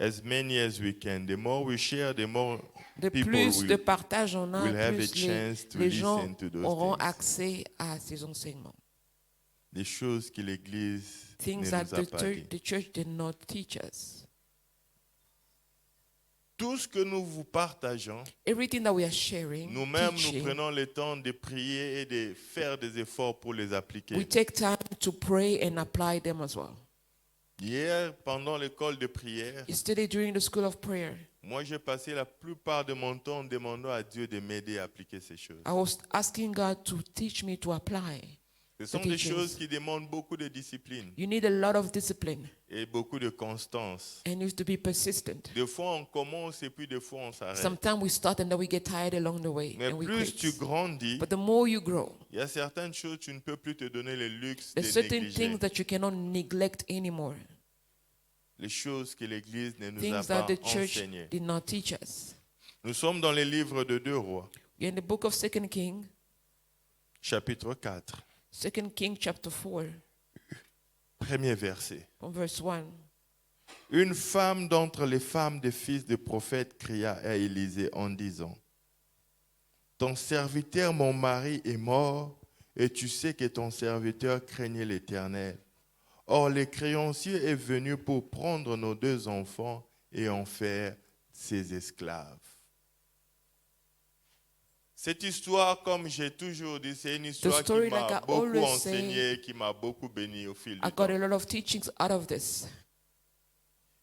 as many as we can. The more we share, the more De people plus de will partage on a, will have a plus chance to les gens listen to those auront things. accès à ces enseignements. Des choses que l'Église ne Things nous that a pas dit. the church did not teach us. Tout ce que nous vous partageons, Everything that we are sharing, nous-mêmes, nous teaching, prenons le temps de prier et de faire des efforts pour les appliquer. we take time to pray and apply them as well. Hier, pendant l'école de prière, Yesterday during the school of prayer, moi, j'ai passé la plupart de mon temps demandant à Dieu de m'aider à appliquer ces choses. I was asking God to teach me to apply. Ce sont des choses qui demandent beaucoup de discipline You need a lot of discipline et beaucoup de constance. and you have to be persistent. Des fois, on commence et puis des fois, on s'arrête. Sometimes we start and then we get tired along the way Mais and we plus tu quit. grandis, But the more you grow, il y a certaines choses que tu ne peux plus te donner le luxe de there's certain négliger. things that you cannot neglect anymore. Les choses que l'Église ne nous a Things pas that the church enseignées. did not teach us. Nous sommes dans le livre de 2 Rois, We're in the book of 2 King, chapitre 4, 2 King chapter 4, premier verset. from verse 1. Une femme d'entre les femmes des fils des prophètes cria à Élisée en disant, ton serviteur, mon mari, est mort, et tu sais que ton serviteur craignait l'Éternel. Or, le créancier est venu pour prendre nos 2 enfants et en faire ses esclaves. Cette histoire, comme j'ai toujours dit, c'est une histoire qui story, m'a like I beaucoup always enseigné, qui m'a beaucoup béni au fil I du got temps. a lot of teachings out of this.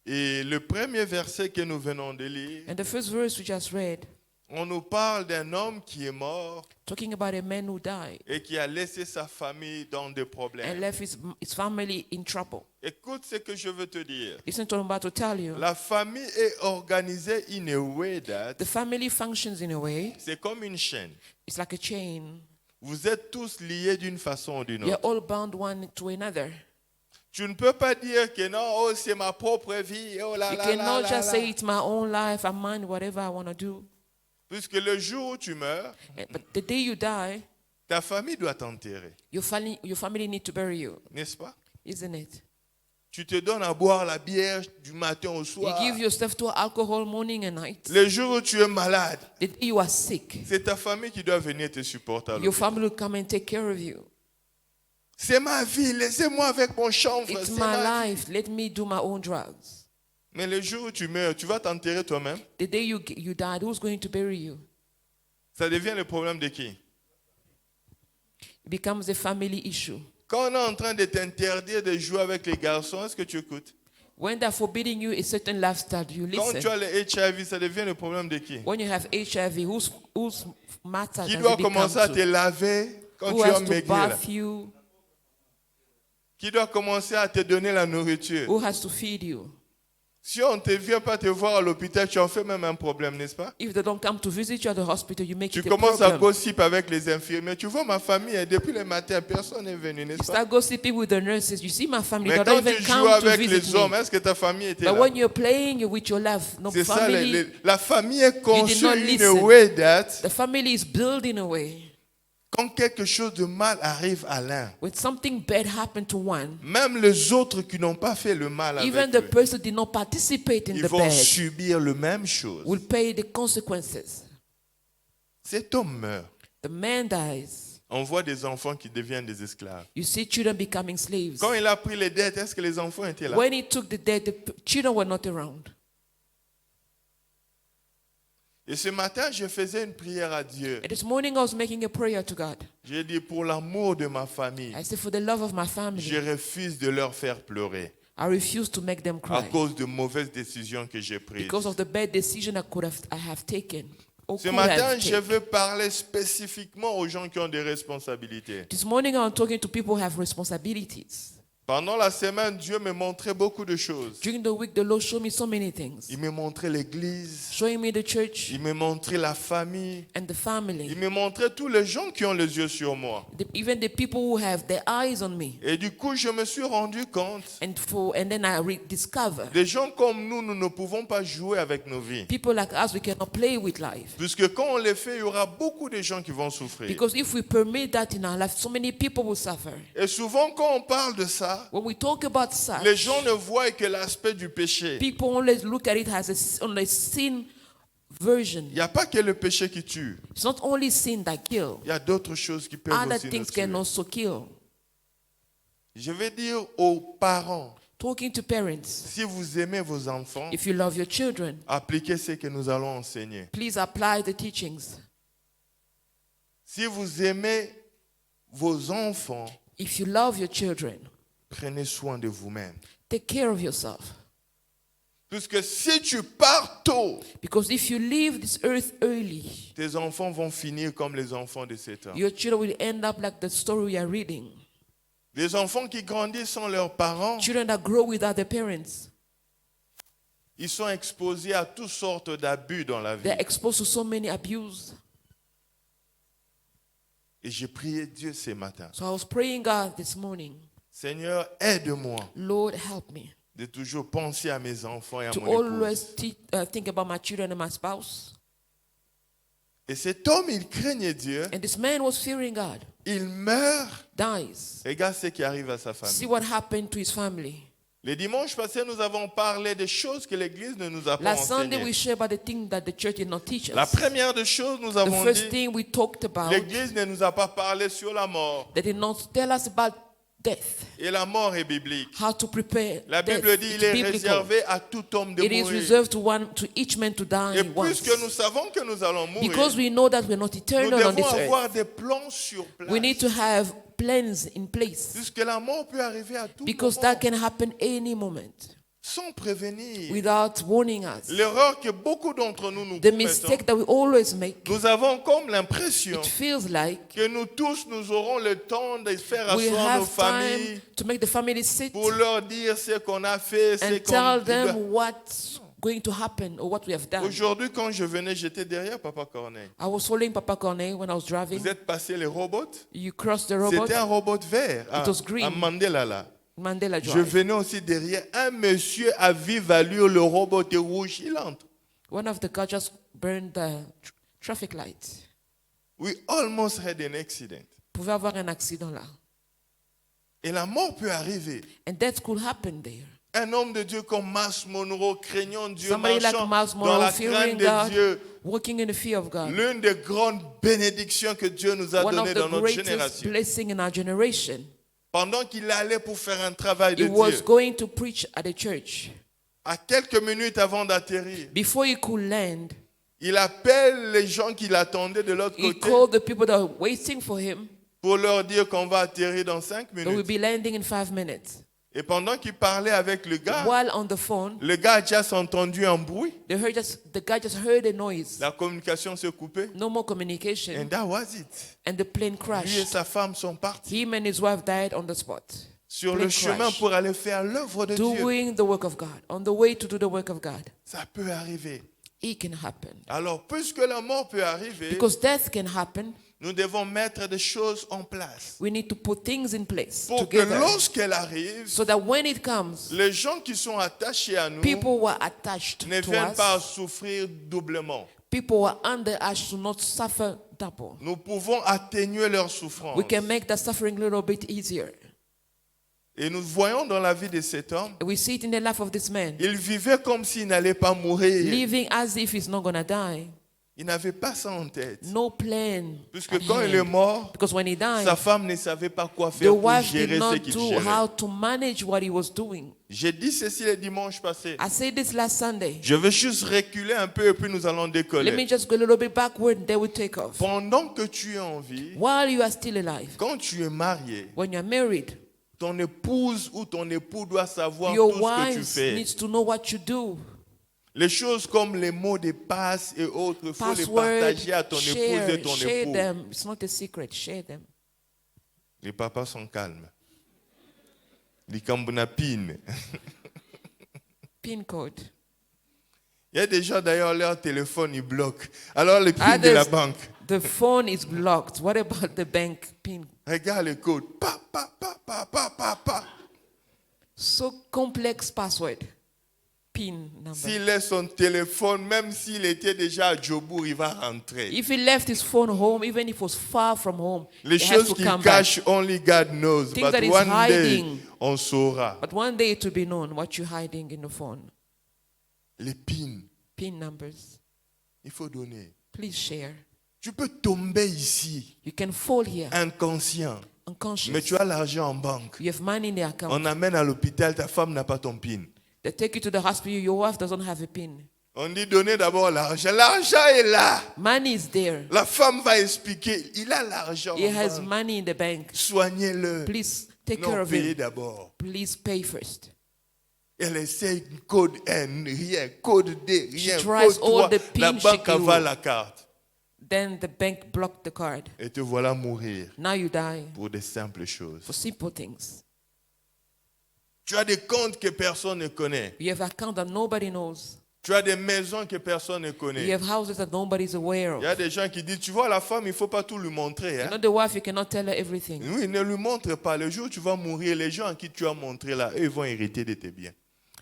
Et le premier verset que nous venons de lire, And the first verse we just read, on nous parle d'un homme qui est mort talking about a man who died et qui a laissé sa famille dans des and problèmes. left his family in trouble. Écoute ce que je veux te dire. Listen to what I'm about to tell you. La famille est organisée in a way that The family functions in a way, c'est comme une chaîne. it's like a chain. Vous êtes tous liés d'une façon ou d'une You're autre. all bound one to another. Tu ne peux pas dire que non, oh, c'est ma propre vie. Oh là You là cannot là just là. say it's my own life, I'm mine, whatever I want to do. Puisque le jour où tu meurs, But the day you die, ta famille doit t'enterrer. your family need to bury you, N'est-ce pas? isn't it? Tu te donnes à boire la bière du matin au You soir. give yourself to alcohol morning and night. Le jour où tu es malade, The day you are sick, c'est ta famille qui doit venir te supporter. à your l'hôpital. family will come and take care of you. C'est ma vie, laissez-moi avec mon chanvre. It's c'est my ma vie. life. Let me do my own drugs. Mais le jour où tu meurs, tu vas t'enterrer toi-même. The day you died, who's going to bury you? Ça devient le problème de qui? It becomes a family issue. Quand on est en train de t'interdire de jouer avec les garçons, est-ce que tu écoutes? When they're forbidding you a certain lifestyle, you Quand tu listen. as le HIV, ça devient le problème de qui? When you have HIV, whose matter Qui does doit it become commencer à te to? laver quand Who tu es has to maigri? là? bath you? Qui doit commencer à te donner la nourriture? Who has to feed you? Si on ne vient pas te voir à l'hôpital, tu en fais même un problème, n'est-ce pas? If they don't come to visit you at the hospital, you make Tu it a commences à problem. gossip avec les infirmiers. Tu vois, ma famille, depuis le matin, personne n'est venu, You n'est-ce pas? start gossiping with the nurses. You see my family, Mais they don't quand even tu joues come to avec visit les hommes, me. est-ce que ta famille était But là? when you're playing with your life, no C'est ça, family, la famille est conçue not in a listen. way that the family is building a way. quand quelque chose de mal arrive à l'un, When something bad happened to one, même les autres qui n'ont pas fait le mal even avec the eux, person did not participate in ils the vont bad subir la même chose. will pay the consequences. Cet homme meurt. The man dies. On voit des enfants qui deviennent des esclaves. You see children becoming slaves. Quand il a pris les dettes, est-ce que les enfants étaient là? When he took the dead, children were not around. Et ce matin, je faisais une prière à Dieu. And this morning I was making a prayer to God. J'ai dit, pour l'amour de ma famille, I said, for the love of my je family, refuse de leur faire pleurer I refuse to make them à cry cause de mauvaises décisions que j'ai prises. because of the bad decision I have taken. Or Ce could matin, have je taken. veux parler spécifiquement aux gens qui ont des responsabilités. This morning I'm talking to people who have responsibilities. Pendant la semaine, Dieu me montrait beaucoup de choses. During the week, the Lord showed me so many things. Il me montrait l'église, Showing me the church il me montrait la famille, and the family. il me montrait tous les gens qui ont les yeux sur moi. Even the people who have their eyes on me. Et du coup, je me suis rendu compte, And then I discover des gens comme nous, nous ne pouvons pas jouer avec nos vies. people like us, we cannot play with life. Puisque quand on les fait, il y aura beaucoup de gens qui vont souffrir. Because if we permit that in our life, so many people will suffer. Et souvent, quand on parle de ça, ça, When we talk about les such, gens ne voient que l'aspect du péché. people always look at it as on a sin version. Il n'y a pas que le péché qui tue. It's not only sin that kills. Il y a d'autres choses qui peuvent Other aussi nous things can tuer. also kill. Je vais dire aux parents, Talking to parents, si vous aimez vos enfants, if you love your children, appliquez ce que nous allons enseigner. please apply the teachings. Si vous aimez vos enfants, If you love your children, prenez soin de vous-même. take care of yourself. Puisque si tu pars tôt, Because if you leave this earth early, tes enfants vont finir comme les enfants de ces temps. your children will end up like the story we are reading. Les enfants qui grandissent sans leurs parents, Children that grow without their parents, ils sont exposés à toutes sortes d'abus dans la vie. they're exposed to so many abuse. Et j'ai prié Dieu ce matin. So I was praying God this morning, Seigneur, aide-moi Lord, help me de toujours penser à mes enfants et à to mon always épouse. think about my children and my spouse. Et cet homme, il craignait Dieu. And this man was fearing God, Il meurt. dies. Regarde ce qui arrive à sa See famille. what happened to his family. Les dimanches passés, nous avons parlé des choses que l'Église ne nous a pas Last Sunday, we enseignées. shared about the thing that the church did not teach La us. première des choses, nous The avons first dit, thing we talked about, l'Église ne nous a pas parlé sur la mort. they did not tell us about death, Et la mort est biblique. how to prepare La death. Bible dit, It's il est biblical. réservé à tout homme de It is mourir. reserved to each man to die Et once. puisque nous savons que nous allons mourir, Because we know that we're not nous eternal on devons this earth, avoir des plans sur place. we need to have plans in place. Puisque la mort peut arriver à tout Because moment, that can happen any moment sans prévenir. without warning us. L'erreur que beaucoup d'entre nous nous The commettons, mistake that we always make, nous avons comme l'impression it feels like que nous tous, nous aurons le temps de faire we asseoir nos have time familles to make the family sit pour leur dire ce qu'on a fait, ce and qu'on tell them what's going to happen or what we have done. Aujourd'hui, quand je venais, j'étais derrière Papa Corneille. I was following Papa Corneille when I was driving. Vous êtes passé les robots? You crossed the robot, C'était un robot vert It was green. à Mandela là. Mandela Je Drive. venais aussi derrière. Un monsieur à vive allure, le robot est rouge, il entre. One of the cars just burned the traffic light. We almost had an accident. Pouvait avoir un accident là. Et la mort peut arriver. And that could happen there. Un homme de Dieu comme Miles Monroe, craignant Dieu, Somebody like marchant Miles dans Monroe, la fearing crainte de God, Dieu. walking in the fear of God. L'une des grandes bénédictions que Dieu nous a One of données the dans notre greatest génération. blessings in our generation. Pendant qu'il allait pour faire un travail de He was Dieu, going to preach at the church. à quelques minutes avant d'atterrir, Before he could land, il appelle les gens qui l'attendaient de l'autre he côté called the people that were waiting for him. pour leur dire qu'on va atterrir dans 5 They will minutes. be landing in 5 minutes. Et pendant qu'il parlait avec le gars While on the phone, a just entendu un bruit. the guy just heard a noise. La communication s'est coupée. No more communication. And that was it. And the plane Lui et crashed. sa femme sont partis Him and his wife died on the spot. sur Plane le chemin crash. pour aller faire l'œuvre de Dieu. Doing the work of God. On the way to do the work of God. Ça peut arriver. It can happen. Alors, puisque la mort peut arriver, Because death can happen, nous devons mettre des choses en place we need to put things in place pour que together. lorsqu'elle arrive, So that when it comes, les gens qui sont attachés à nous people who are attached ne to viennent pas us, souffrir doublement. people who are under us should not suffer double. Nous pouvons atténuer leur souffrance. We can make that suffering a little bit easier. Et nous voyons dans la vie de cet homme, We see it in the life of this man, il vivait comme s'il n'allait pas mourir. living as if he's not going to die. Il n'avait pas ça en tête. No plan. Puisque at quand il est hand. mort, Because when he died, sa femme ne savait pas quoi the faire pour wife did gérer ce not qu'il know gérait. how to manage what he was doing. J'ai dit ceci le dimanche passé. I said this last Sunday. Je veux juste reculer un peu et puis nous allons Let me décoller. just go a little bit backward and then we take off. Pendant que tu es en vie, While you are still alive, quand tu es marié, when you're married, ton épouse ou ton époux doit savoir your tout ce que tu wife fais. needs to know what you do. Les choses comme les mots de passe et autres, il faut les Password, partager à ton épouse et ton share époux. them. It's not a secret. Share them. Les papas sont calmes. Les kambunapines. Pin code. Il y a des gens d'ailleurs, leur téléphone, ils bloquent. Alors les pins de la Others, banque. the phone is blocked. What about the bank pin? Regarde le code. Pa, pa, pa, pa, pa, pa, pa. So complex password. PIN number. S'il laisse son téléphone, même s'il était déjà à Djobour, il va rentrer. If he left his phone home, even if it was far from home, Les he has choses to qu'il come back. cache, only God knows. Things But that is one day, hiding. on saura. But one day it will be known what you're hiding in the phone. Les pins, PIN numbers. il faut donner. Please share. Tu peux tomber ici, You can fall here, inconscient, unconscious. mais tu as l'argent en banque. You have money in the account. On amène à l'hôpital, ta femme n'a pas ton PIN. They take you to the hospital, your wife doesn't have a PIN. On dit donnez d'abord l'argent. L'argent est là. Money is there. La femme va expliquer, il a l'argent He en has banque. money in the bank. Soignez-le. Please take care Non, of payez him. d'abord. Please pay first. Elle essaye code N, rien, code D, rien, tries code 3. all the La pins banque she can avale do. la carte. Then the bank blocked the card. Et te voilà mourir Now you die pour des simples choses. for simple things. Tu as des comptes que personne ne connaît. You have account that nobody knows. Tu as des maisons que personne ne You connaît. have houses that nobody's aware Il y a of. des gens qui disent, tu vois la femme, il ne faut pas tout lui montrer. You Hein? know the wife, you cannot tell her everything. Oui, ne lui montre pas. Le jour où tu vas mourir, les gens à qui tu as montré là, eux, ils vont hériter de tes biens.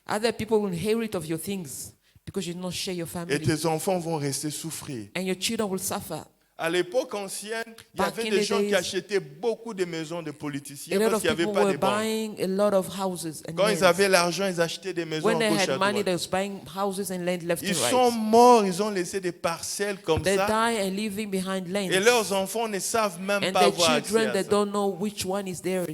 Other people will inherit of your things because you did not share your Et family. tes enfants vont rester souffrir. And your children will suffer. À l'époque ancienne, il y Back avait in des the gens qui days, achetaient beaucoup de maisons de politiciens A lot parce of qu'il n'y avait people pas were de banques. buying a lot of houses and Quand ils lands. avaient l'argent, ils achetaient des maisons When à they gauche et à had money, droite. they was buying houses and land left Ils and sont right. morts, ils ont laissé des parcelles comme They ça. die and leaving behind Et lands. leurs enfants ne savent même And pas their avoir accès children, à they ça. don't know which one is theirs.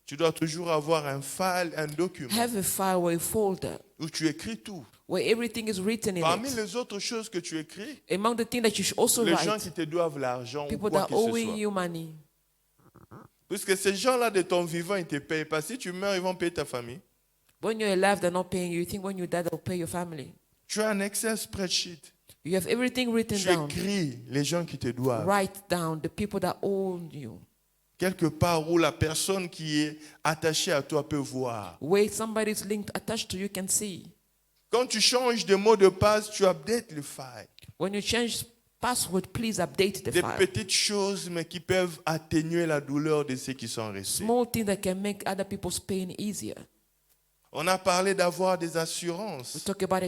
Tu dois toujours avoir un file, un document Have a file or a folder où tu écris tout. where everything is written in Parmi it. les autres choses que tu écris, Among the things that you should also les gens write, qui te doivent l'argent ou people quoi that que are ce owing soit. you money. Puisque ces gens-là de ton vivant, ils ne te payent pas. Si tu meurs, ils vont payer ta famille. When you're alive, they're not paying you. You think when you die, they'll pay your family. Tu as un Excel spreadsheet. You have everything written Tu down. écris les gens qui te doivent. Write down the people that own you. Quelque part où la personne qui est attachée à toi peut voir. Where somebody's linked, attached to you can see. Quand tu changes de mot de passe, tu updates le file. When you change password, please update the Des file. petites choses, mais qui peuvent atténuer la douleur de ceux qui sont restés. Small things that can make other people's pain easier. On a parlé d'avoir des We assurances. talk about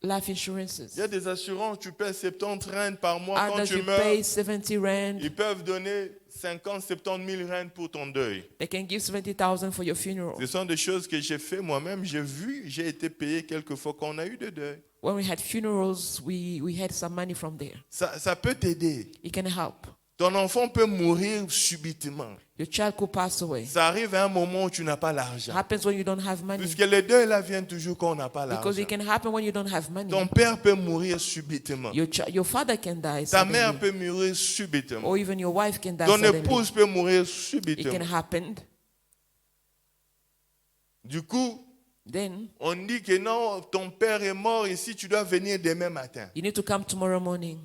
life insurances. Il y a des assurances, tu paies 70 rand par mois. Quand Others tu you meurs, pay 70 rand. ils peuvent donner 50, 70 000 rand pour ton deuil. They can give 70,000 for your funeral. Ce sont des choses que j'ai fait moi-même. J'ai vu, j'ai été payé quelques fois quand on a eu de deuil. When we had funerals, we had some money from there. Ça peut t'aider. It can help. Ton enfant peut mourir subitement. Your child could pass away. Ça arrive à un moment où tu n'as pas l'argent. Happens when you don't have money. Puisque les deuils là viennent toujours quand on n'a pas Because l'argent. it can happen when you don't have money. Ton père peut mourir subitement. Your father can die Ta mère suddenly. peut mourir subitement. Or even your wife can die Ton suddenly. épouse peut mourir It can subitement. happen. Du coup, Then on dit que non, ton père est mort ici, tu dois venir demain matin. you need to come tomorrow morning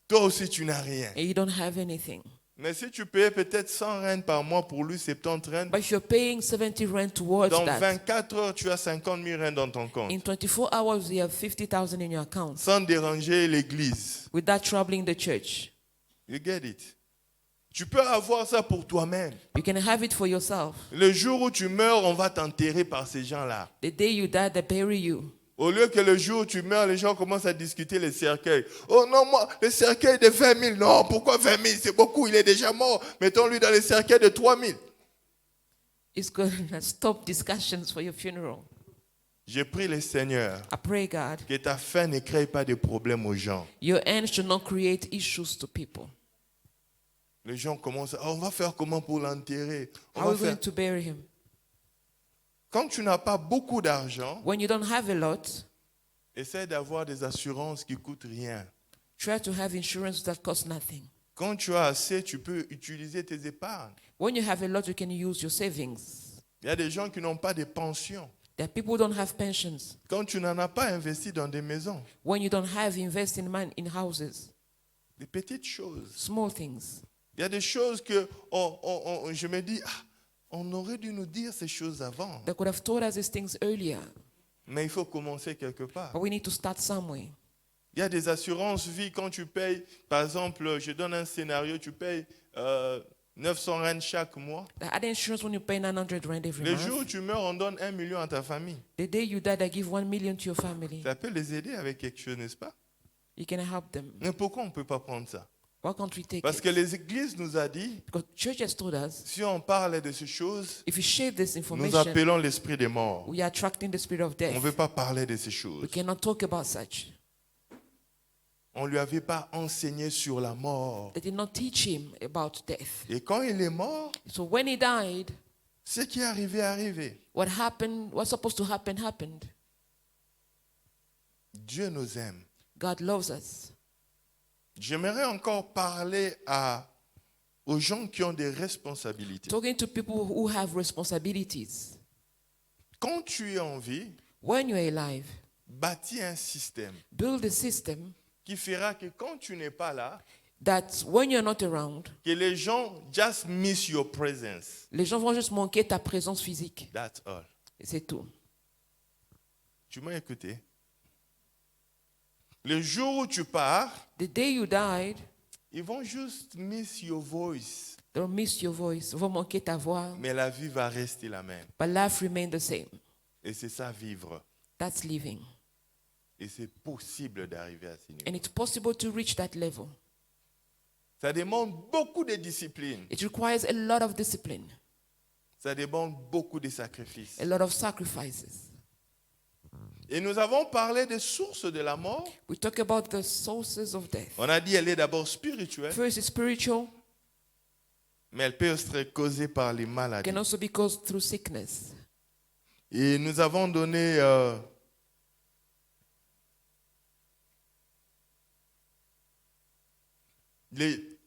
Toi aussi, tu n'as rien. and you don't have anything. Mais si tu payais peut-être 100 rand par mois pour lui, 70 rand, But if you're paying 70 rand towards dans that, 24 heures, tu as 50 000 rand dans ton compte. in 24 hours you have 50,000 in your account Sans déranger l'église. without troubling the church. You get it? Tu peux avoir ça pour toi-même. You can have it for yourself. Le jour où tu meurs, on va t'enterrer par ces gens-là. The day you die, they bury you. Au lieu que le jour où tu meurs, les gens commencent à discuter les cercueils. Oh non, moi, le cercueil de 20 000. Non, pourquoi 20 000? C'est beaucoup, il est déjà mort. Mettons-lui dans le cercueil de 3 000. It's going to stop discussions for your funeral. J'ai pris le Seigneur I pray, God, que ta fin ne crée pas de problème aux gens. your end should not create issues to people. Les gens commencent à, on va faire comment pour l'enterrer? On How va are we faire- going to bury him? Quand tu n'as pas beaucoup d'argent, When you don't have a lot, essaie d'avoir des assurances qui ne coûtent rien. try to have insurance that costs nothing. Quand tu as assez, tu peux utiliser tes épargnes. When you have a lot, you can use your savings. Il y a des gens qui n'ont pas de pension. There are people who don't have pensions. Quand tu n'en as pas investi dans des maisons, When you don't have, invest in money in houses. des petites choses. Small things. Il y a des choses que je me dis, ah, on aurait dû nous dire ces choses avant. They could have told us these things earlier. Mais il faut commencer quelque part. But we need to start somewhere. Il y a des assurances vie quand tu payes, par exemple, je donne un scénario, tu payes 900 rand chaque mois. The other insurance when you pay 900 rand every Le jour où month. tu meurs, on donne 1 million à ta famille. The day you die, they give 1 million to your family. Ça peut les aider avec quelque chose, n'est-ce pas? You can help them. Mais pourquoi on ne peut pas prendre ça? Why can't we take Parce it? que les églises nous ont dit, Because church has told us, si on parle de ces choses, if we share this nous information, appelons l'esprit des morts. we are attracting the spirit of On ne death. veut pas parler de ces We choses. cannot talk about such. On ne lui avait pas enseigné sur la mort. They did not teach him about death. Et quand il est mort, So when he died, ce qui est arrivé est arrivé. what happened, what's supposed to happen, happened. Dieu nous aime. God loves us. J'aimerais encore parler aux gens qui ont des responsabilités. Talking to people who have responsibilities. Quand tu es en vie, When you're alive, bâtis un système build a system qui fera que quand tu n'es pas là, that when you're not around, que les gens just miss your presence. les gens vont juste manquer ta présence physique. That's all. Et c'est tout. Tu m'as écouté? Le jour où tu pars, The day you died, ils vont juste miss your voice. they'll miss your voice. Ils vont manquer ta voix. Mais la vie va rester la même. But life remains the same. Et c'est ça, vivre. That's living. Et c'est possible d'arriver à ce niveau. And it's possible to reach that level. Ça demande beaucoup de discipline. It requires a lot of discipline, Ça demande beaucoup de sacrifices. a lot of sacrifices. Et nous avons parlé des sources de la mort. We talk about the sources of death. On a dit qu'elle est d'abord spirituelle, First, it's spiritual. mais elle peut être causée par les It maladies. can also be caused through sickness. Et nous avons donné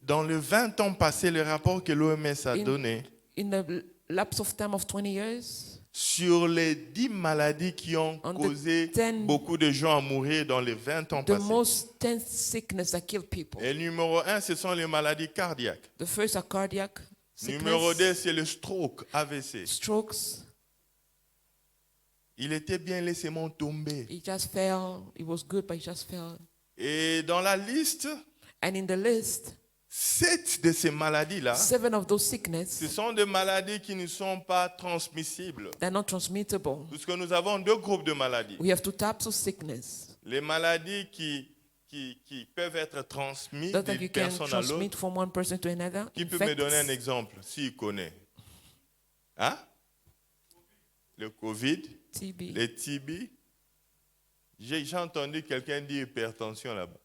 dans les 20 ans passés, le rapport que l'OMS a donné In the lapse of time of 20 years, sur les 10 maladies qui ont On the causé 10 beaucoup de gens à mourir dans les 20 ans the passés. most tense sickness that kill people. Et numéro 1, ce sont les maladies cardiaques. The first are cardiac Numéro 2, sickness, c'est le stroke, AVC. strokes. Il était bien laissé tomber. He just fell. It was good, but he just fell. Et dans la liste, And in the list, 7 de ces maladies-là, 7 of those sickness, ce sont des maladies qui ne sont pas transmissibles. they're not transmittable. Puisque nous avons 2 groupes de maladies. We have 2 types of sickness. Les maladies qui peuvent être transmises That you d'une can personne à transmit l'autre. from one person to another. Qui peut me donner un Infects. exemple, s'il connaît? Hein? Le Covid, TB. les TB. J'ai entendu quelqu'un dire hypertension là-bas.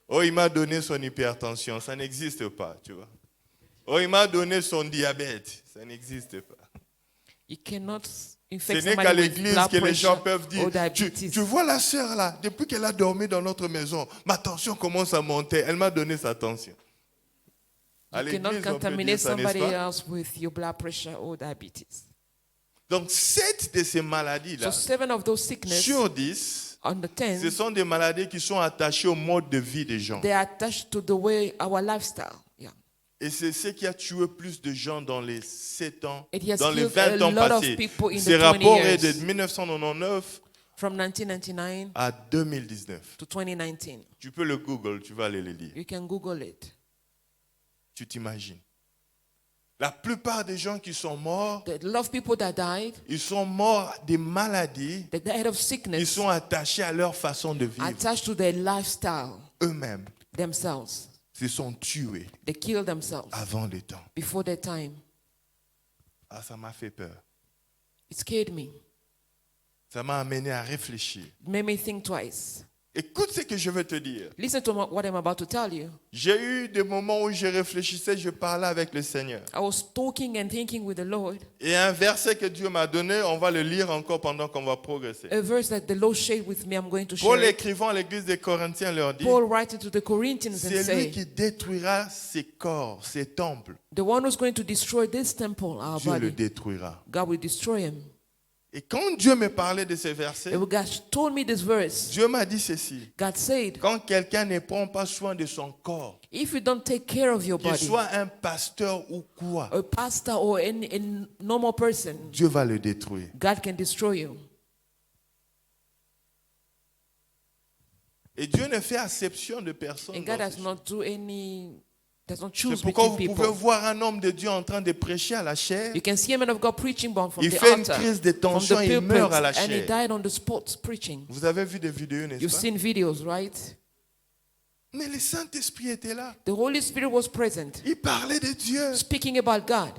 Oh, il m'a donné son hypertension, ça n'existe pas, tu vois. Oh, il m'a donné son diabète, ça n'existe pas. You cannot Ce infect n'est qu'à somebody with l'église blood que les gens pressure peuvent dire, or diabetes. tu vois la sœur là, depuis qu'elle a dormi dans notre maison, ma tension commence à monter, elle m'a donné sa tension. À You l'église, cannot on peut dire contaminate ça, n'est-ce somebody pas? else with your blood pressure or diabetes. Donc 7 de ces maladies-là, So 7 of those sickness sur 10, on the 10, ce sont des maladies qui sont attachées au mode de vie des gens. they are attached to the way our lifestyle. Yeah. Et c'est ce qui a tué plus de gens dans les 7 ans, It has dans les killed 20 a ans lot of passés. people in Ce the 20 rapport est years. de 1999 From 1999 à 2019. to 2019. Tu peux le Google, tu vas aller le lire. You can Google it. Tu t'imagines. La plupart des gens qui sont morts, A lot of people that died, ils sont morts des maladies, they died of ils sickness sont attachés à leur façon de vivre. attached to their lifestyle Eux-mêmes themselves. se sont tués They killed themselves avant le temps. before their time. Ah, ça m'a fait peur. It scared me. Ça m'a amené à réfléchir. It made me think twice. Écoute ce que je veux te dire. Listen to what I'm about to tell you. J'ai eu des moments où je réfléchissais, je parlais avec le Seigneur. I was talking and thinking with the Lord. Et un verset que Dieu m'a donné, on va le lire encore pendant qu'on va progresser. A verse that the Lord shared with me, I'm going to Paul share it. écrivant à l'église des Corinthiens leur dit, Paul writing to the Corinthians and c'est lui say, qui détruira ses corps, ses temples. the one who's going to destroy this temple, our Dieu le body, détruira. God will destroy him. Et quand Dieu me parlait de ces versets, And God told me this verse. Dieu m'a dit ceci. God said, Quand quelqu'un ne prend pas soin de son corps, if you don't take care of your qu'il body, soit un pasteur ou quoi, a pastor or a normal person, Dieu va le détruire. God can destroy you. Et Dieu ne fait exception de personne. And dans God has ces not do any doesn't C'est choose pourquoi between vous pouvez people. voir un homme de Dieu en train de prêcher à la chair. You can see a man of God preaching from Il the fait une altar, crise de from tension the et il meurt à la pulpit, and he chair. died on the spot preaching. Vous avez vu des vidéos, n'est-ce You've pas? seen videos, right? Mais le Saint-Esprit était là. The Holy Spirit was present, Il parlait de Dieu. speaking about God.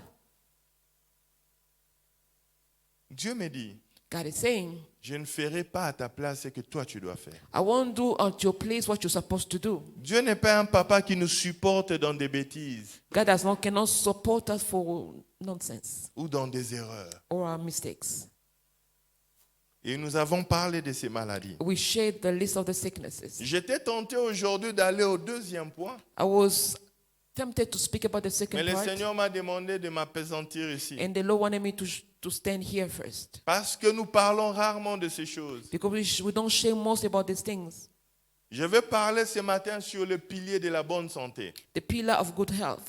Dieu me dit, God is saying, je ne ferai pas à ta place ce que toi tu dois faire. I won't do at your place what you're supposed to do. Dieu n'est pas un papa qui nous supporte dans des bêtises Cannot support us for nonsense ou dans des erreurs. or our mistakes. Et nous avons parlé de ces maladies. We shared the list of the sicknesses. J'étais tenté aujourd'hui d'aller au deuxième point, I was tempted to speak about the mais second le part, Seigneur m'a demandé de m'appesantir ici. and the Lord wanted me to stand here first. Parce que nous parlons rarement de ces choses. Because we don't share most about these things. Je vais parler ce matin sur le pilier de la bonne santé. The pillar of good health.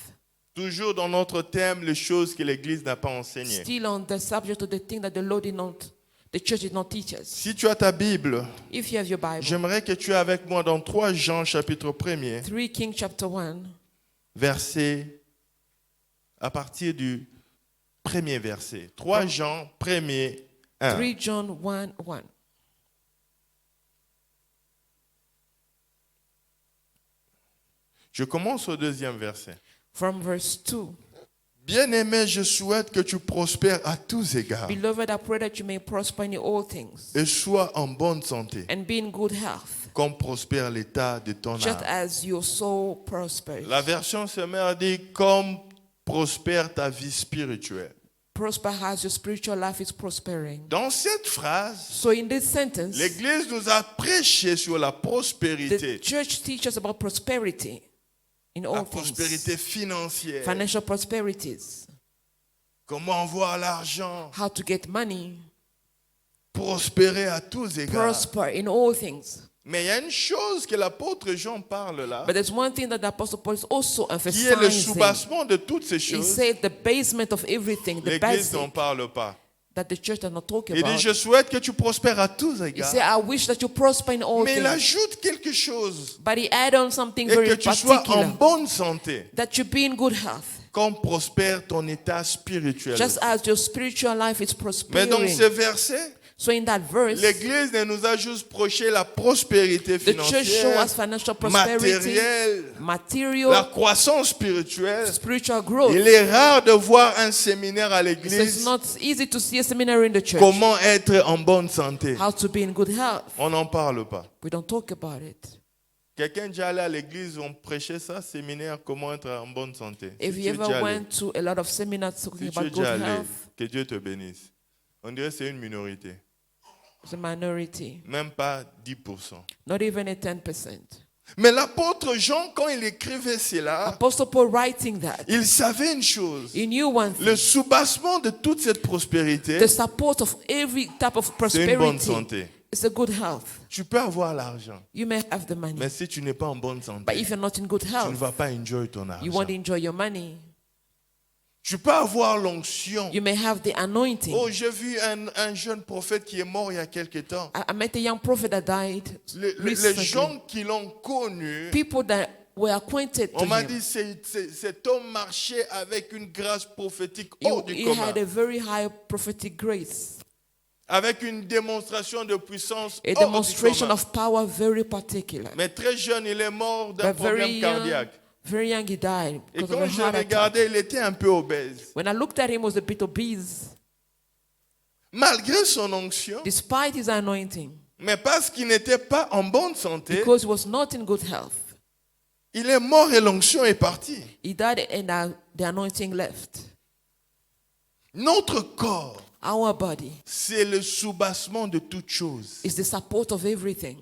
Toujours dans notre thème, les choses que l'Église n'a pas enseignées. Still on the subject of the thing that the church did not teach us. Si tu as ta Bible, If you have your Bible, j'aimerais que tu es avec moi dans 3 Jean chapitre 1er, 3 Kings chapter 1, verset à partir du premier verset. 3 Jean 1er 1. 3 John 1, 1. Je commence au deuxième verset. From verse 2. Bien-aimé, je souhaite que tu prospères à tous égards Beloved, I pray that you may prosper in all things et sois en bonne santé, and be in good health, comme prospère l'état de ton just âme. as your soul prospers. La version Semeur dit comme prospère ta vie spirituelle. Prosper as your spiritual life is prospering. Dans cette phrase, So in this sentence, l'Église nous a prêché sur la the prospérité, church teaches about prosperity in la all prospérité things. financière, Financial prosperities, comment avoir l'argent, how to get money, prospérer à tous égards. prosper in all things. Mais il y a une chose que l'apôtre Jean parle là, But there's one thing that the Apostle Paul is also qui est le emphasizing. soubassement de toutes ces He choses. said the basement of everything, the L'Église n'en basic parle pas. that the church does not talk Il dit, about. je souhaite que tu prospères à tous He égards. said, I wish that you prosper in all Mais il things. ajoute quelque chose. But he added on something Et que very tu sois en particular. bonne santé, That you be in good health. comme prospère ton état spirituel. Just as your spiritual life is Mais dans prospering. ce verset, So in that verse, l'Église ne nous a juste prêché la prospérité the church show financière, us financial prosperity, matérielle, la material, croissance spirituelle. spiritual growth. Il est rare de voir un séminaire à So it's l'Église. not easy to see a seminary in the church. Comment être en bonne santé. How to be in good health. On n'en parle pas. We don't talk about it. Quelqu'un est déjà allé à l'église, on prêchait ça, séminaire, comment être en bonne santé. If Si you tu es déjà ever allé, went to a lot of seminars talking si tu es about good déjà allé, health, que Dieu te bénisse. On dirait que c'est une minorité. it's a minority. Même pas 10%. Not even a 10%. Mais l'apôtre Jean, quand il écrivait cela, Apostle Paul writing that, il savait une chose. he knew one Le thing. soubassement de toute cette prospérité, The support of every type of c'est une bonne prosperity santé. is a good health. Tu peux avoir l'argent, You may have the money, mais si tu n'es pas en bonne but santé, if you're not in good tu ne health, vas pas enjoy ton you argent. won't enjoy your money. Tu peux avoir l'onction. You may have the anointing. Oh, j'ai vu un jeune prophète qui est mort il y a quelque temps. I met a young prophet that died Les recently. gens qui l'ont connu, People that were acquainted to on m'a him. dit cet homme marchait avec une grâce prophétique hors du He commun, had a very high prophetic grace, avec une démonstration de puissance a hors du demonstration commun. of power very particular. Mais très jeune, il est mort d'un But very problème cardiaque. very young he died Et because of quand a j'ai heart attack. regardé, il était un peu obèse. When I looked at him, he was a bit obese, Malgré son onction, despite his anointing, mais parce qu'il n'était pas en bonne santé, because he was not in good health. il est mort et l'onction est partie. He died and the anointing left. Notre corps, Our body c'est le soubassement de toutes choses. is the support of everything.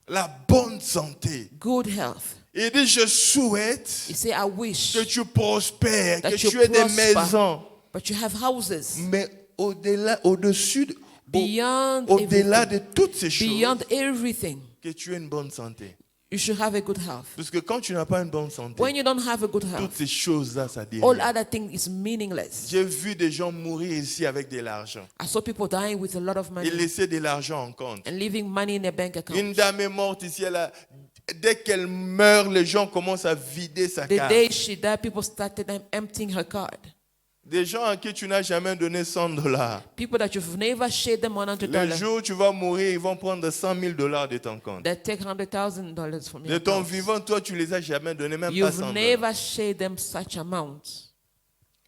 La bonne santé. Good health. Il dit, je souhaite He said, I wish que tu prospères, that que you tu aies des prosper. maisons. but you have houses Mais au-delà, au-dessus, beyond au-delà everything. de toutes ces choses, Beyond everything, que tu aies une bonne santé. you should have a good health. Parce que quand tu n'as pas une bonne santé, When you don't have a good toutes health, ces choses-là, ça dit all rien. other things is meaningless. J'ai vu des gens mourir ici avec de l'argent. I saw people dying with a lot of money Ils laissaient de l'argent en compte. and leaving money in a bank account. Une dame est morte ici, dès qu'elle meurt, les gens commencent à vider sa The carte. day she died, people started emptying her card. Des gens à qui tu n'as jamais donné $100. People that you've never shared them Le $100. jour où tu vas mourir, ils vont prendre $100,000 de ton compte. They take $100,000 from De your ton account. vivant, toi, tu les as jamais donnés, même pas You've $100. never shared them such amounts.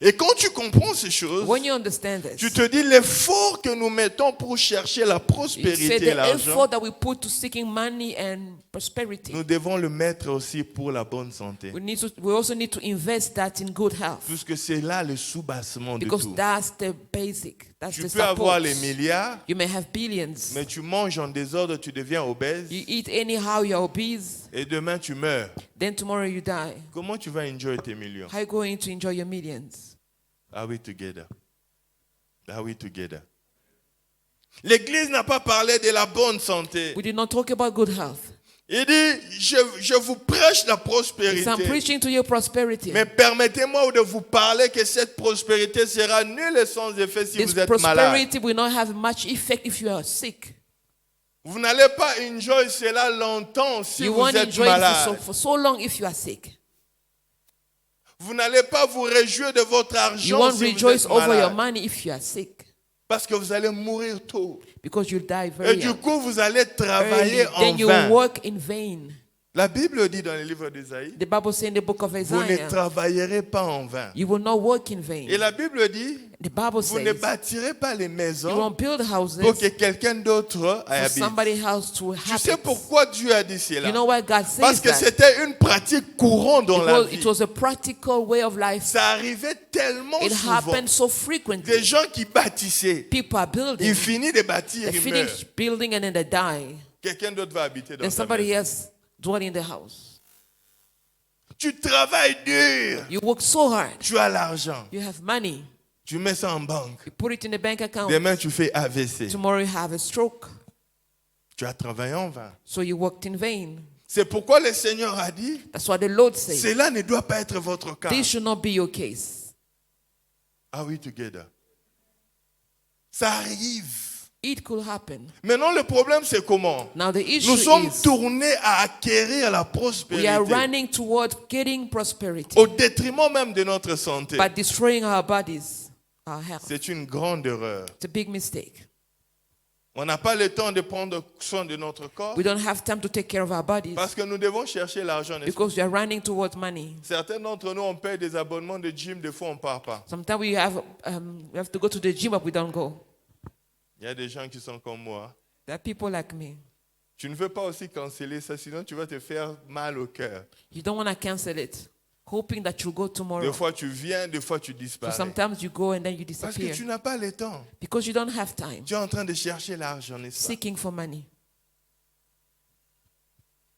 Et quand tu comprends ces choses, When you understand tu this, te dis l'effort que nous mettons pour chercher la you say prospérité et the l'argent, effort that we put to seeking money and prosperity. nous devons le mettre aussi pour la bonne santé. We also need to invest that in good health, Puisque c'est là le soubassement de because tout. that's the basic. That's Tu the peux avoir support. les milliards, You may have billions. mais tu manges en désordre, tu deviens obèse, You eat anyhow, you're obese. et demain tu meurs. Then tomorrow you die. Comment tu vas enjoy tes millions? How are you going to enjoy your millions? Are we together? Are we together? L'Église n'a pas parlé de la bonne santé. We did not talk about good health. Il dit, je vous prêche la It's I'm prospérité. preaching to your prosperity. Mais permettez-moi de vous parler que cette prospérité sera nulle et sans effet si This vous êtes malade. prosperity will not have much effect if you are sick. Vous n'allez pas enjoy cela longtemps si You vous won't êtes enjoy it malade. for so long if you are sick. Vous n'allez pas vous réjouir de votre You argent won't si vous rejoice êtes over your malade. money if you are sick, Parce que vous allez mourir tôt. because you'll die Et very du young. coup, vous allez travailler Early. en Then you vain. work in vain. La Bible dit dans le livre d'Ésaïe, The Bible says in the book of vous ne Isaiah, travaillerez pas en vain. you will not work in vain. Et la Bible dit, The Bible vous ne says bâtirez pas les you maisons won't build houses pour que quelqu'un d'autre for habite. somebody else to Tu sais habit. pourquoi Dieu a dit You cela? know why God Parce says que that? c'était une pratique courante dans la vie. It was a practical way of life. Ça arrivait tellement It souvent. happened so Des frequently. gens qui bâtissaient, People are building, ils finissent de bâtir, they ils meurent. finish building and then they die. Quelqu'un d'autre va habiter dans Then ta somebody maison. else dwell in the house. Tu travailles dur. You work so hard. Tu as l'argent. You have money. Tu mets ça en banque. You put it in the bank account. Demain, tu fais AVC. Tomorrow you have a stroke. Tu as travaillé en vain. So you worked in vain. C'est pourquoi le Seigneur a dit, That's what the Lord says. cela ne doit pas être votre cas. This should not be your case. Are we together? Ça arrive. It could happen. Maintenant, le problème, c'est comment? Now the issue Nous sommes is tournés à acquérir la we are prospérité running toward getting prosperity, au détriment même de notre santé. but destroying our bodies, our health. C'est une grande erreur. It's a big mistake. On n'a pas le temps de prendre soin de notre corps We don't have time to take care of our bodies parce que nous devons chercher l'argent. n'est-ce pas? because we are running towards money. Certains d'entre nous, on paye des abonnements de gym, des fois on ne part pas. Sometimes we have to go to the gym, but we don't go. Il y a des gens qui sont comme moi. There are people like me. Tu ne veux pas aussi canceller ça, sinon tu vas te faire mal au cœur. You don't want to cancel it, hoping that you'll go tomorrow. Des fois tu viens, des fois tu So disparais. sometimes you go and then you Parce disappear que tu n'as pas le temps. because you don't have time, Tu es en train de chercher l'argent, n'est-ce pas? seeking for money.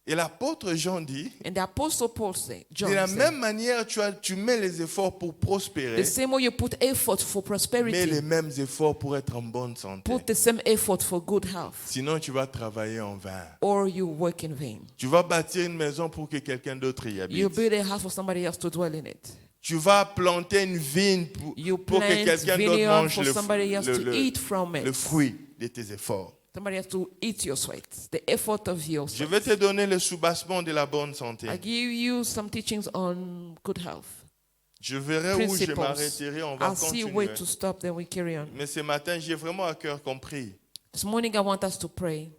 Et l'apôtre Jean dit, And the Apostle Paul said, John de la said, même manière, tu mets les efforts pour prospérer, the same way you put effort for mets prosperity, les mêmes efforts pour être en bonne santé. put the same effort for good health, Sinon, tu vas travailler en vain. or you work in vain. Tu vas bâtir une maison pour que quelqu'un d'autre y You habite. build a house for somebody else to dwell in it. Tu vas planter une vigne You pour que plant quelqu'un d'autre vineyard mange for somebody else to eat from le it. fruit de tes efforts. Somebody has to eat your sweat, the effort of your Je sweat. vais te donner le soubassement de la bonne santé. I give you some teachings on good health. Je verrai où je Principles. m'arrêterai, on va I'll see where continuer. to stop, then we carry on. Mais ce matin, j'ai vraiment à cœur compris. This morning I want us to pray.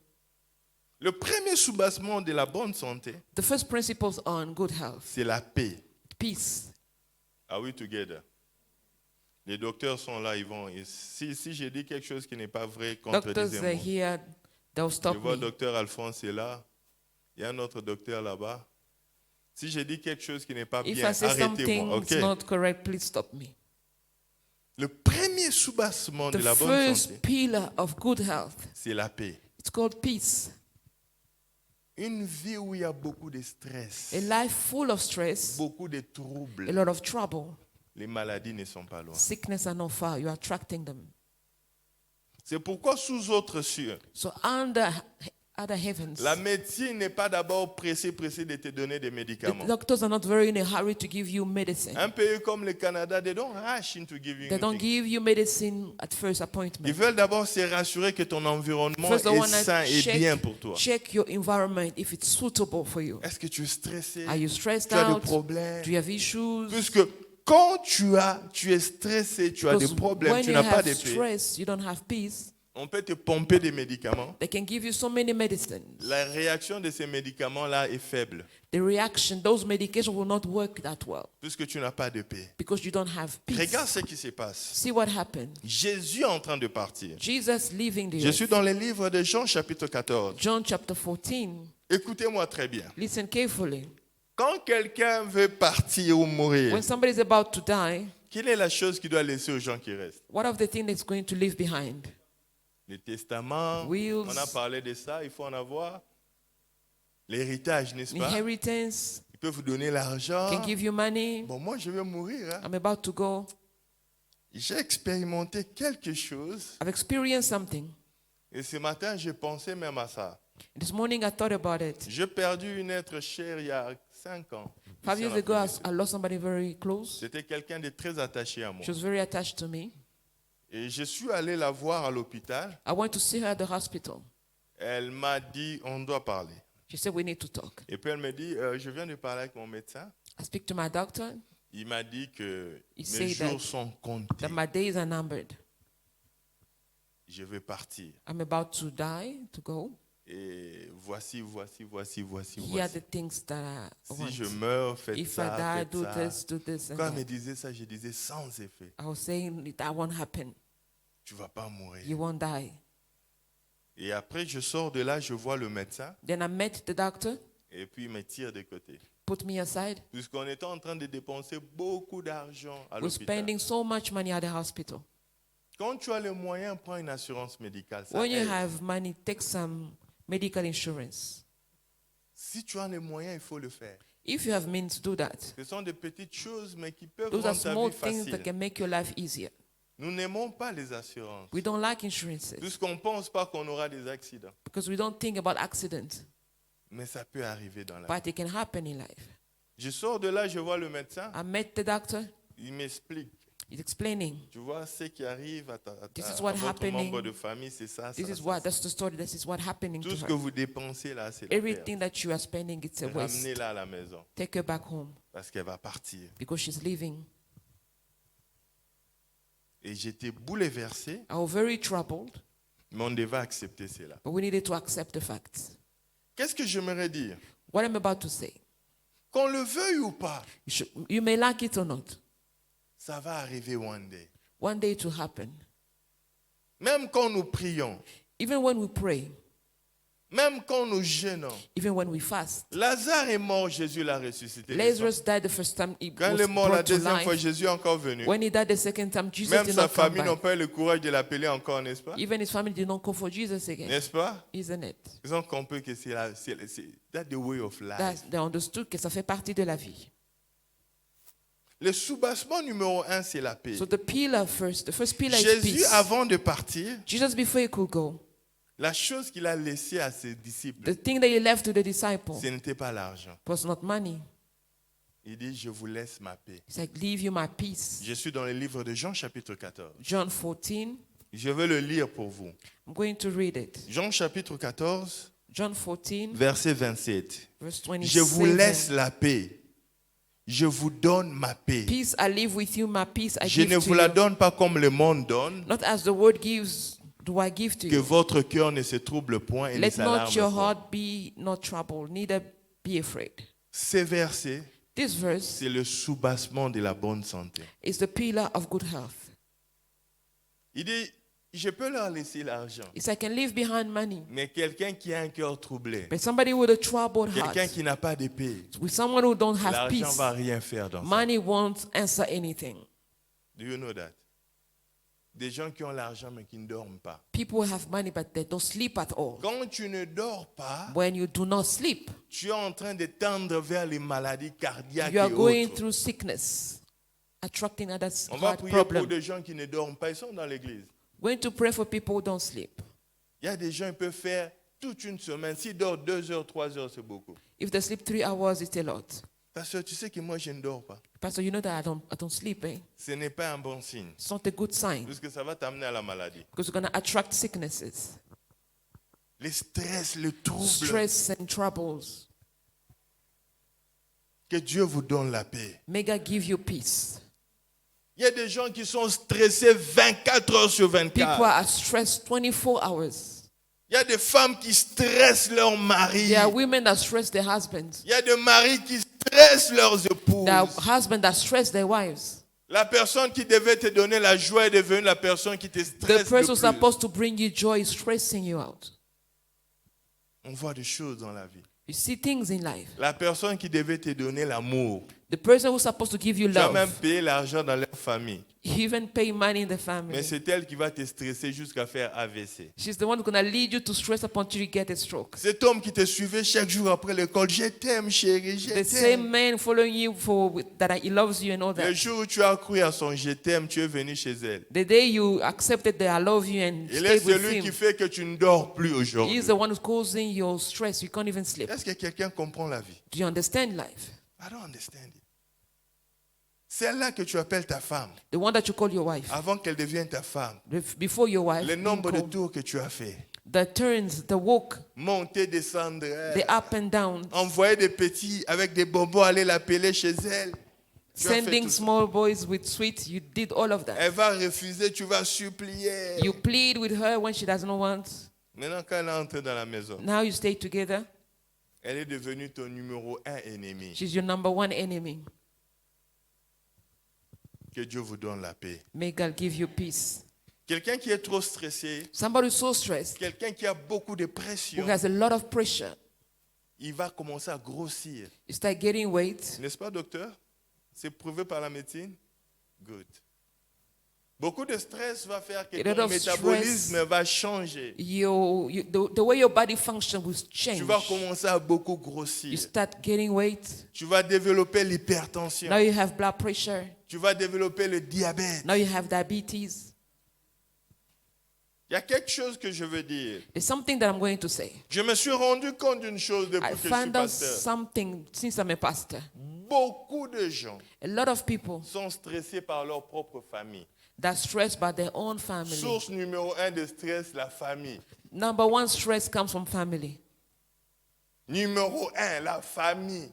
Le premier soubassement de la bonne santé, The first principles on good health, c'est la paix. peace. Are we together? Les docteurs sont là, ils vont. Et si je dis quelque chose qui n'est pas vrai, Doctors are contredisez-moi. here, they'll Je stop vois le me. docteur Alphonse est là. Il y a un autre docteur là-bas. Si je dis quelque chose qui n'est pas If bien, I say something arrêtez-moi. that's ok? not correct, please stop me. Le premier soubassement The de la bonne santé, first pillar of good health, c'est la paix. it's called peace. Une vie où il y a beaucoup de stress, A life full of stress, beaucoup de a troubles, lot of trouble. les maladies ne sont pas loin. Sickness are not far. You're attracting them. C'est pourquoi sous autres cieux, So under other heavens. La médecine n'est pas d'abord pressée de te donner des The médicaments. doctors are not very in a hurry to give you medicine. Un pays comme le Canada, they don't rush into giving They you don't things. give you medicine at first Ils appointment. veulent d'abord se rassurer que ton environnement First, they est want sain et to bien pour toi. check your environment if it's suitable for you. Est-ce que tu es stressé? Are you stressed Tu as des out? problèmes? Do you have issues? Puisque quand tu es stressé, tu as des Because problèmes, when tu you n'as pas have de paix, stress, you don't have peace. on peut te pomper des médicaments. They can give you so many medicines. La réaction de ces médicaments-là est faible, The reaction, those medications will not work that well puisque tu n'as pas de paix. because you don't have peace. Regarde ce qui se passe. See what happened. Jésus est en train de partir. Jesus leaving the Je suis earth. dans le livre de Jean, chapitre 14. John chapter 14. Écoutez-moi très bien. Listen carefully. Quand quelqu'un veut partir ou mourir, When somebody is about to die, quelle est la chose qu'il doit laisser aux gens qui restent? what of the thing that's going to leave behind? Le testament, Wills. on a parlé de ça, il faut en avoir. L'héritage, n'est-ce pas? Inheritance, Il peut vous donner l'argent. can give you money. Bon, moi, je vais mourir. Hein. I'm about to go. J'ai expérimenté quelque chose. I've experienced something. Et ce matin, j'ai pensé même à ça. This morning I thought about it. J'ai perdu une être chère il y a 5 ans. 5 years ago, I lost somebody very close. C'était quelqu'un de très attaché à moi. She was very attached to me. Et je suis allé la voir à l'hôpital. I went to see her at the hospital. Elle m'a dit, on doit parler. She said, we need to talk. Et puis elle me dit, je viens de parler avec mon médecin. I speak to my doctor Il m'a dit que He mes said jours that- sont comptés. that my days are numbered. Je vais partir. I'm about to die, to go. Et voici. Here are the things that I Si want. je meurs, faites If ça, I die, faites do ça. this, do this, and Quand elle me that. disait ça, je disais sans effet. I was saying that won't happen. Tu vas pas mourir. You won't die. Et après, je sors de là, je vois le médecin. Then I met the doctor, Et puis, il me tire de côté. put me aside. Puisqu'on était en train de dépenser beaucoup d'argent à We're l'hôpital. spending so much money at the hospital. Quand tu as les moyens, prends une assurance médicale. Ça When you aide. have money, take some medical insurance. Si tu as les moyens, il faut le faire. If you have means to do that, Ce sont des petites choses, mais qui peuvent those are rendre ta small vie things that facile. can make your life easier. Nous n'aimons pas les assurances. We don't like insurances Puisqu'on ne pense pas qu'on aura des accidents. because we don't think about accidents, Mais ça peut arriver dans la vie. but it can happen in life. Je sors de là, je vois le médecin. I met the doctor. Il m'explique. He's explaining. Tu vois, ce qui arrive à This is à what votre happening. membre de famille, c'est ça, This ça, is ça, what, ça. that's the story. This is what happening Tout to ce que her. vous dépensez là, c'est la Everything perte. that you are spending, it's a waste. Ramenez-la à la maison Take her back home parce qu'elle va partir. because she's leaving. Et j'étais bouleversé, I was very troubled, mais on devait accepter cela. but we needed to accept the facts. Qu'est-ce que j'aimerais dire? What I'm about to say, Qu'on le veuille ou pas, you may like it or not. ça va arriver one day. One day it will happen. Même quand nous prions, Even when we pray, même quand nous jeûnons. even when we fast. Lazare est mort, Jésus l'a ressuscité. n'est-ce pas? Lazarus died the first time he Quand il was est mort la brought to deuxième fois, life. Jésus est encore venu. When he died the second time, Jesus Même did sa not come famille n'a back. pas eu le courage de l'appeler encore, n'est-ce pas? Even his family did not call for Jesus again. N'est-ce pas? Isn't it? Ils ont compris que c'est that's the way of life. They understood que ça fait partie de la vie. Le soubassement numéro 1, c'est la paix. So the first pillar is Jésus, peace. avant de partir, Jesus, before he could go, la chose qu'il a laissée à ses disciples, the thing that he left to the disciples ce n'était pas l'argent. was not money. Il dit, je vous laisse ma paix. He's like, leave you my peace. Je suis dans le livre de Jean, chapitre 14. John 14. Je vais le lire pour vous. I'm going to read it. Jean, chapitre 14, John 14, verset 27. verse Je vous laisse 27. la paix. Je vous donne ma paix. Peace I leave with you, my peace I Je give ne to vous la you. donne pas comme le monde donne. Not as the world gives, do I give to Que you. votre cœur ne se trouble point et ne Let s'alarme not your point. heart be not troubled, neither be afraid. Ces versets, This verse c'est le soubassement de la bonne santé. is the pillar of good health. Il dit, je peux leur laisser l'argent. It's I can leave behind money, Mais quelqu'un qui a un cœur troublé, but somebody with a troubled heart, quelqu'un qui n'a pas de paix, with someone who don't have l'argent peace, va rien faire dans ça. money won't answer anything. Do you know that? Des gens qui ont l'argent mais qui ne dorment pas. People have money, but they don't sleep at all. Quand tu ne dors pas, When you do not sleep, tu es en train de tendre vers les maladies cardiaques you are et going autres. through sickness, attracting others' On va heart prier pour problems. des gens qui ne dorment pas, ils sont dans l'église. Going to pray for people who don't sleep. Il y a des gens qui peuvent faire toute une semaine, s'il dort 2 heures, 3 heures, c'est beaucoup. If they sleep 3 hours, it's a lot. Pasteur, tu sais que moi, je ne dors pas. Pastor, you know that I don't sleep, eh? Ce n'est pas un bon signe. It's not a good sign Puisque ça va t'amener à la maladie. because you're going to attract sicknesses, Les stress, le trouble. stress, and troubles. Que Dieu vous donne la paix. May God give you peace. Il y a des gens qui sont stressés 24 heures sur 24. People are stressed 24 hours. Il y a des femmes qui stressent leur mari. There are women that stress their husbands. Il y a des maris qui stressent leurs épouses. There are husbands that stress their wives. La personne qui devait te donner la joie est devenue la personne qui te The stresse le person plus. supposed to bring you joy is stressing you out. On voit des choses dans la vie. You see things in life. La personne qui devait te donner l'amour, The person who's supposed to give you tu as même love, payé l'argent dans leur famille. you even pay money in the Mais family. c'est elle qui va te stresser jusqu'à faire AVC. She's the one who's going to lead you to stress up until you get a stroke. Cet homme qui te suivait chaque jour après l'école, je t'aime chérie, je The same t'aime. man following you for that he loves you and all Le that. jour où tu as cru à son je t'aime, tu es venu chez elle. The day you accepted that I love you and Il est stayed with celui qui him, fait que tu ne dors plus aujourd'hui. he's the one who's causing your stress. You can't even sleep. Est-ce que quelqu'un comprend la vie? Do you understand life? I don't understand it. Celle-là que tu appelles ta femme, The one that you call your wife, avant qu'elle devienne ta femme, before your wife, le being nombre de called, tours que tu as fait, the turns, the walk, monter, descendre, the up and down, envoyer des petits avec des bonbons, aller l'appeler chez elle. Tu as fait sending tout ça. small boys with sweets. You did all of that. Elle va refuser, tu vas supplier. You plead with her when she doesn't want. Maintenant, quand elle entre dans la maison, Now you stay together. elle est devenue ton numéro 1 ennemi. She's your number one enemy. Que Dieu vous donne la paix. May God give you peace. Quelqu'un qui est trop stressé, Somebody who's so stressed, quelqu'un qui a beaucoup de who pression, has a lot of pressure, il va commencer à grossir. you start getting weight. N'est-ce pas, docteur? C'est prouvé par la médecine? Good. Beaucoup de stress va faire que A lot ton of métabolisme stress. va changer. The way your body functions will change. Tu vas commencer à beaucoup You grossir. start getting weight. Tu vas développer l'hypertension. Now you have blood pressure. Tu vas développer le diabète. Now you have diabetes. Il y a quelque chose que je veux dire. There's something that I'm going to say. Je me suis rendu compte d'une chose depuis I que je suis found out pasteur. something since I'm a pastor. Beaucoup de gens A lot of people sont stressés par leur propre famille. that are stressed by their own family. Source numéro 1 de stress, la famille. Number one stress comes from family. Numéro 1, la famille.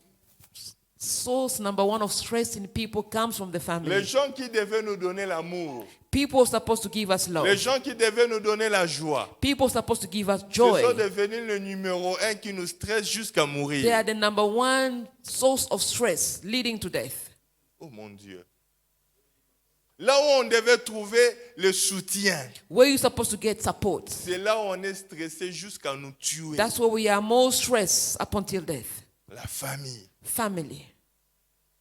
Source number one of stress in people comes from the Les family. gens qui devaient nous donner l'amour. People are supposed to give us Les love. gens qui devaient nous donner la joie. People are supposed to give us Ils sont joy. devenus le numéro 1 qui nous stresse jusqu'à They mourir. are the number one source of stress leading to death. Oh mon Dieu. Là où on devait trouver le soutien, Where you're supposed to get support. c'est là où on est stressé jusqu'à nous tuer. That's where we are more stressed up until death. La famille. Family.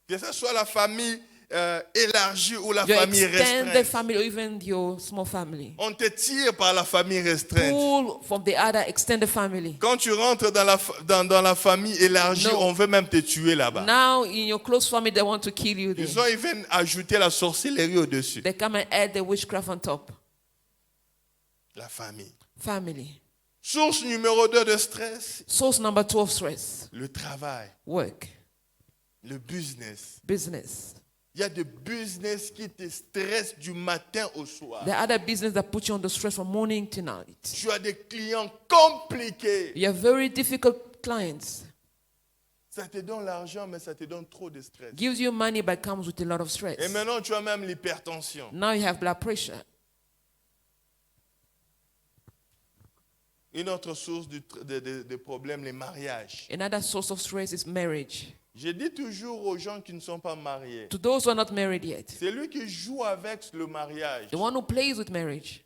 Que ce soit la famille élargie ou la Your famille extended restreinte. family or even your small family. On te tire par la famille restreinte. Pull from the other extended family. Quand tu rentres dans la famille élargie, No. on veut même te tuer là-bas. Now in your close family they want to kill you there. Ils ont even ajouté la sorcellerie au-dessus. They come and add the witchcraft on top. La famille. Family. Source numéro 2 de stress, Source number 2 of stress. le travail, Work. le business. Business. Il y a des business qui te stressent du matin au soir. The other business that put you on the stress from morning to night. Tu as des clients compliqués. You have very difficult clients. Ça te donne l'argent, mais ça te donne trop de stress. Gives you money but comes with a lot of stress. Et maintenant, tu as même l'hypertension. Now you have blood pressure. Une autre source de problème, les mariages. Another source of stress is marriage. Je dis toujours aux gens qui ne sont pas mariés, To those who are not married yet, c'est lui qui joue avec le mariage. the one who plays with marriage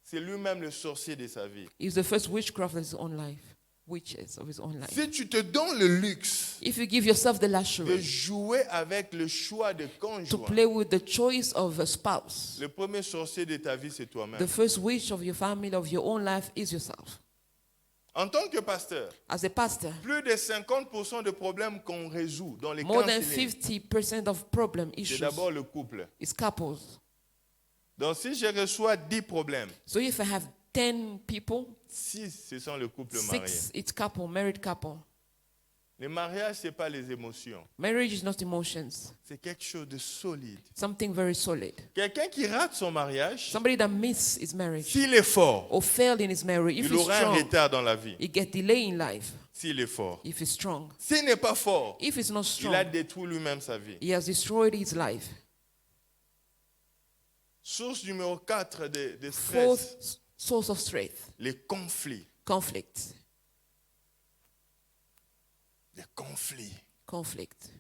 C'est lui-même le sorcier de sa vie. is the first witchcraft of his own life. Witches of his own life. Si tu te donnes le luxe If you give yourself the de luxury jouer avec le choix de to conjoint, play with the choice of a spouse, le premier sorcier de ta vie, c'est the toi-même. first witch of your family, of your own life, is yourself. En tant que pasteur, As a pastor, plus de 50% de problèmes qu'on résout dans les more than counseling, 50% of problem c'est issues d'abord le couple. is couples. Donc si je reçois 10 problèmes, So if I have 10 people, 6, ce sont les couples mariés. 6 it's couple, married couple. Le mariage, ce n'est pas les émotions. Marriage is not emotions. C'est quelque chose de solide. Something very solid. Quelqu'un qui rate son mariage, Somebody that missed his marriage s'il est fort, or failed in his marriage, if il he's aura un strong, retard dans la vie. he get delay in life. S'il est fort. If he's strong. S'il n'est pas fort, If he's not il a strong, détruit lui-même sa vie. he has destroyed his life. Source numéro 4 de stress, Fourth source of strength, les conflits. conflict. Les conflits. Conflict.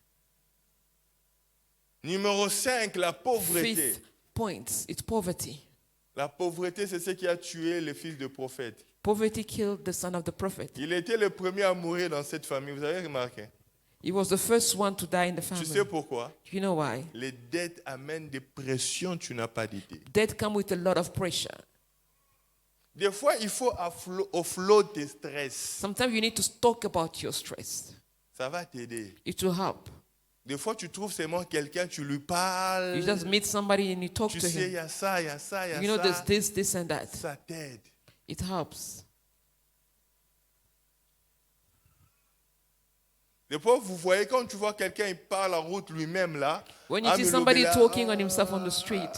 Numéro 5, la pauvreté. Fifth point, it's poverty. La pauvreté, c'est ce qui a tué le fils de prophète. Poverty killed the son of the prophet. Il était le premier à mourir dans cette famille. Vous avez remarqué? He was the first one to die in the Tu sais family. pourquoi? You know why? Les dettes amènent des pressions, tu n'as pas d'idée. Death comes with a lot of pressure. Des fois, il faut offload tes stress. Sometimes you need to talk about your stress. Ça va t'aider. It will help. Des fois, tu trouves seulement quelqu'un, tu lui parles. You just meet somebody and you talk Tu to sais, il y him. a ça, il y a ça, il y a You know, ça. there's this and that. Ça t'aide. It helps. Des fois, vous voyez, quand tu vois quelqu'un, il parle en route lui-même là. When you see somebody talking on himself on the street,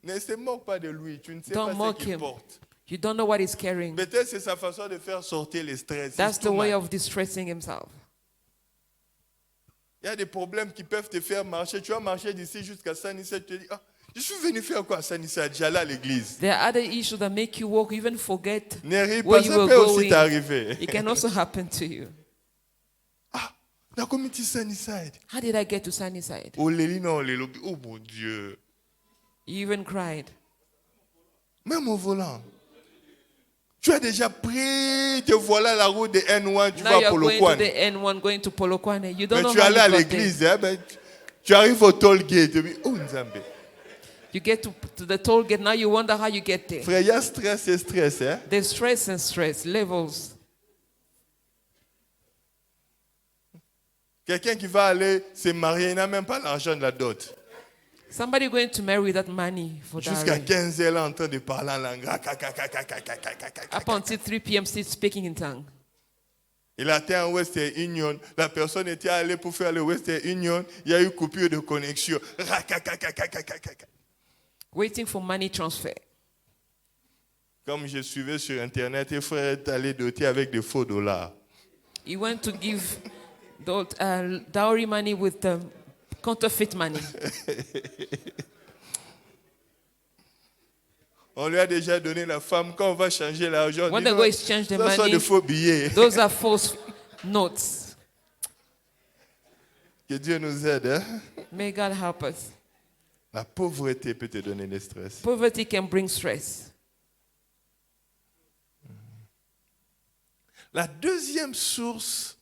Ne se moque pas de lui. Tu ne sais don't pas ce mock qu'il him. porte. You don't know what he's carrying. Peut-être c'est sa façon de faire sortir les stress. That's C'est the tout way mal. of distressing himself. Il y a des problèmes qui peuvent te faire marcher. Tu vas marcher d'ici jusqu'à Sanissa, tu te dis, ah, je suis venu faire quoi à Sanissa? J'allais à l'église. There are other issues that make you walk, even forget Ne ris where pas, you ça were peut aussi going. t'arriver. It can also happen to you. Ah, la communauté Sunnyside. How did I get to Sunnyside? Oh, Léli, non, Lélo. Oh mon Dieu. You even cried. Même au volant. Tu as déjà pris, te voilà la route de N1, tu Now vas you're pour going le to coin. the N1, going to Polokwane. You don't Mais know tu how allais à you got there. l'église, hein, ben, tu arrives au toll gate, tu dis, oh Nzambe. You get to the toll gate. Now you wonder how you get there. Frère, il y a stress et stress. Hein? There's stress and stress levels. Quelqu'un qui va aller se marier, il n'a même pas l'argent de la dot. Somebody going to marry without money for Jusqu'à dowry. 15 heures, là, en train de parler en langue. Up until 3 p.m. still speaking in tongue. Il a atteint un Western Union. La personne était allée pour faire le Western Union. Il y a eu coupure de connexion. Waiting for money transfer. Comme je suivais sur Internet, les frères est allé doter avec des faux dollars. He went to give dowry money with counterfeit money. On lui a déjà donné la femme. Quand on va changer l'argent, When they go exchange the ça sont money, des faux billets. those are false notes. Que Dieu nous aide. Hein? May God help us. La pauvreté peut te donner le stress. Poverty can bring stress. La deuxième source,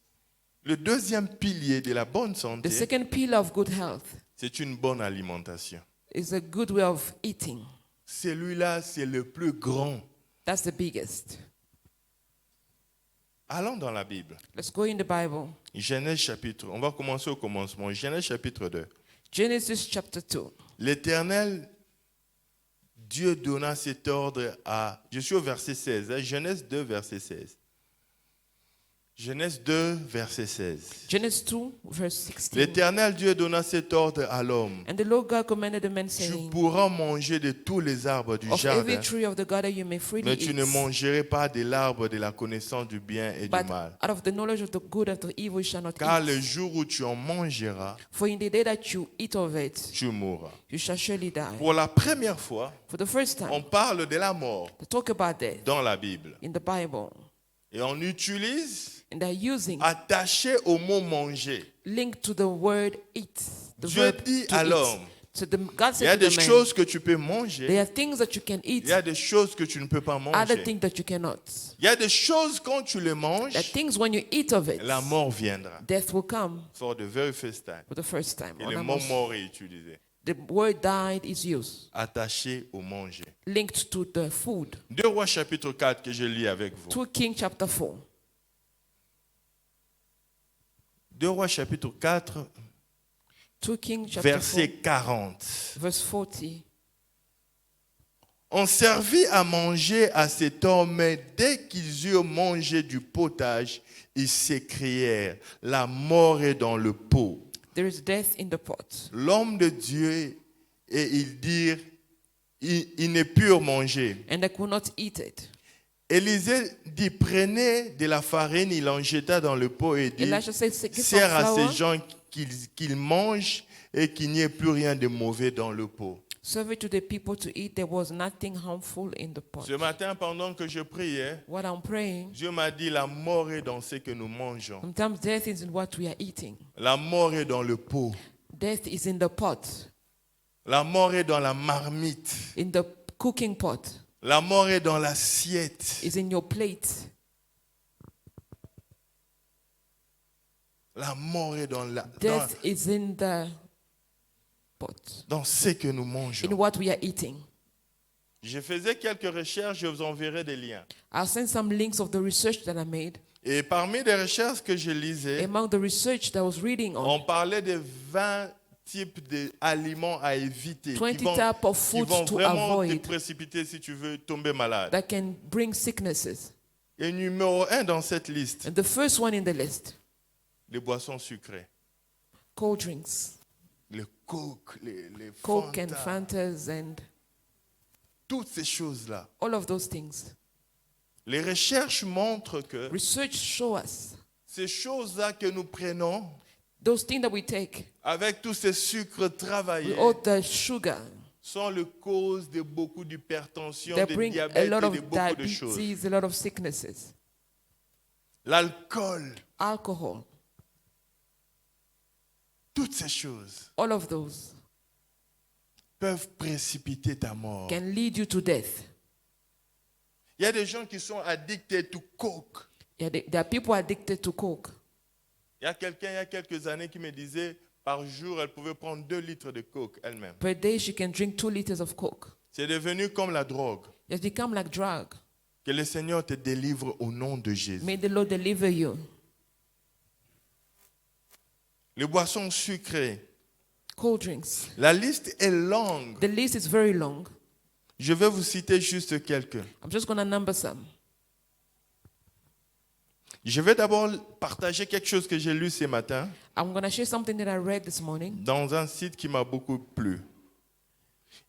le deuxième pilier de la bonne The santé, second pillar of good health c'est une bonne alimentation. is a good way of eating. Celui-là, c'est le plus grand. That's the biggest. Allons dans la Bible. Let's go in the Bible. Genèse chapitre, on va commencer au commencement. Genèse chapitre 2. Genesis chapter 2. L'Éternel, Dieu donna cet ordre à... Je suis au verset 16. Hein, Genèse 2, verset 16. Genèse 2, verset 16. Genesis 2, verse 16. L'Éternel Dieu donna cet ordre à l'homme. And the Lord God commanded the man, Tu saying, pourras manger de tous les arbres du of jardin, every tree of the garden you may freely mais tu ne eat, mangerai pas de l'arbre de la connaissance du bien et du but mal. out of the knowledge of the good and the evil you shall not Car le eat. jour où tu en mangeras, For in the day that you eat of it, tu mourras. you shall surely die. Pour la première fois, For the first on time, parle de la mort they talk about death dans la Bible. in the Bible. Et on utilise And they're using attaché au mot manger. link to the word eat. The Dieu verb dit to à eat. l'homme, So God il y a said to des the man, choses que tu peux there manger, are things that you can eat, il y a des choses que tu ne peux pas other manger. things that you cannot. Il y a des choses quand tu les There are manges, things when you eat of it, la mort viendra. death will come For the very first time. for the first time. Et le mot mort est utilisé. The word died is used, Attaché au manger. linked to the food. 2 Rois chapitre 4 que je lis avec vous. 2 Kings chapter 4. 2 Rois chapitre 4, 2 Kings chapter verset 4, 40. verse 40. On servit à manger à cet homme, mais dès qu'ils eurent mangé du potage, ils s'écrièrent, la mort est dans le pot. There is death in the pot. L'homme de Dieu, et ils dirent, ils ne purent manger. And they could not eat it. Élisée dit, prenez de la farine, il en jeta dans le pot et dit, Elisha said, give some sers à flour, ces gens qu'ils mangent et qu'il n'y ait plus rien de mauvais dans le pot. serve it to the people to eat. There was nothing harmful in the pot. Ce matin, pendant que je priais, What I'm praying, Dieu m'a dit, la mort est dans ce que nous mangeons. sometimes death is in what we are eating. La mort est dans le pot. Death is in the pot, La mort est dans la marmite. in the cooking pot, La mort est dans l'assiette. is in your plate. La mort est dans Death is in the pot, dans ce que nous in mangeons. what we are eating. Je faisais quelques recherches, je vous enverrai des liens. I'll send some links of the research that I made. Et parmi les recherches que je lisais, Among the research that I was reading on, on parlait de 20 types d'aliments à éviter 20 qui vont, types of qui foods vont to vraiment te avoid précipiter si tu veux tomber malade. that can bring sicknesses. Et numéro 1 dans cette liste, And the first one in the list, les boissons sucrées. cold drinks, Le Coke, les Coke and Fanta, Fantas and toutes ces choses-là. all of those things. Les recherches montrent que Research show us ces choses-là que nous prenons, those things that we take avec tous ces sucres travaillés, with all the sugar, sont le cause de beaucoup d'hypertension, they de bring a diabète lot et of de beaucoup de choses. diabetes, a lot of sicknesses. L'alcool, Alcohol, toutes ces choses all of those peuvent précipiter ta mort. can lead you to death. Il y a des gens qui sont addictés to Coke. Yeah, there are people addicted to Coke. Il y a quelqu'un, il y a quelques années, qui me disait, par jour, elle pouvait prendre 2 litres de Coke elle-même. Per day, she can drink 2 liters of Coke. C'est devenu comme la drogue. It's become like drug. Que le Seigneur te délivre au nom de Jésus. May the Lord deliver you. Les boissons sucrées. Cold drinks. La liste est longue. The list is very long. Je vais vous citer juste quelques. I'm just going to number some. Je vais d'abord partager quelque chose que j'ai lu ce matin I'm going to share something that I read this morning. dans un site qui m'a beaucoup plu.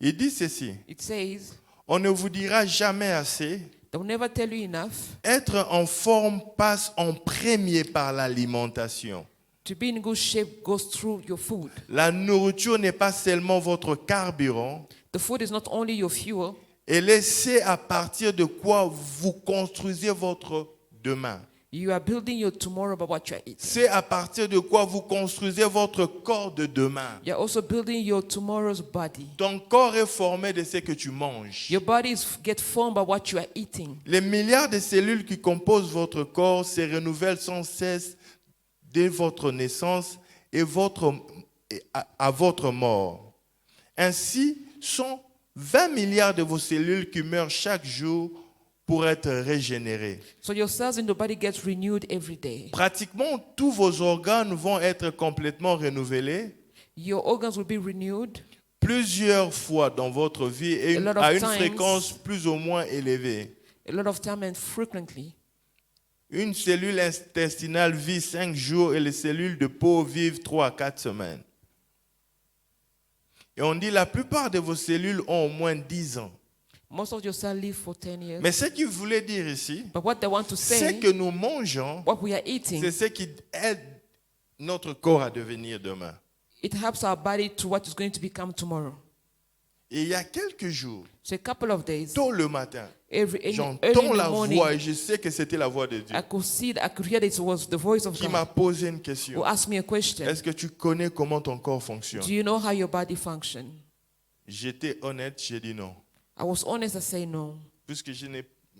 Il dit ceci: It says, on ne vous dira jamais assez, they will never tell you enough. être en forme passe en premier par l'alimentation. To be in good shape goes through your food. La nourriture n'est pas seulement votre carburant, The food is not only your fuel, elle est c'est à partir de quoi vous construisez votre demain. you are building your tomorrow by what you are eating. C'est à partir de quoi vous construisez votre corps de demain. You're also building your tomorrow's body. Ton corps est formé de ce que tu manges. Your bodies get formed by what you are eating. Les milliards de cellules qui composent votre corps se renouvellent sans cesse dès votre naissance et à votre mort. Ainsi, sont 20 milliards de vos cellules qui meurent chaque jour pour être régénérées. So your cells in the body get renewed every day. Pratiquement tous vos organes vont être complètement renouvelés Your organs will be renewed plusieurs fois dans votre vie et A lot of à une times. fréquence plus ou moins élevée. a lot of time and frequently. Une cellule intestinale vit 5 jours et les cellules de peau vivent 3 à 4 semaines. Et on dit la plupart de vos cellules ont au moins 10 ans. Most of your cells live for 10 years. Mais ce qu'il voulait dire ici, But what they want to c'est say, que nous mangeons, what we are eating, c'est ce qui aide notre corps à devenir demain. it helps our body to what is going to become tomorrow. Et il y a quelques jours, So a couple of days, tôt le matin, early j'entends in la the morning, voix et je sais que c'était la voix de Dieu I could hear that it was the voice of qui m'a God posé une who question. asked me a question. Est-ce que tu connais comment ton corps fonctionne? Do you know how your body functions? J'étais honnête, j'ai dit non. I was honest, I say no. Puisque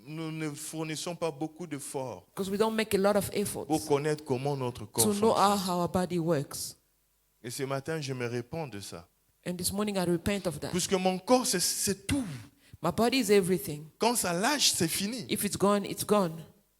nous ne fournissons pas beaucoup d'efforts Because we don't make a lot of efforts pour connaître comment notre corps to know fonctionne. how our body works. Et ce matin, je me réponds de ça. And this morning I repent of that. Puisque mon corps, c'est tout. My body is everything. Quand ça lâche, c'est fini. If it's gone, it's gone.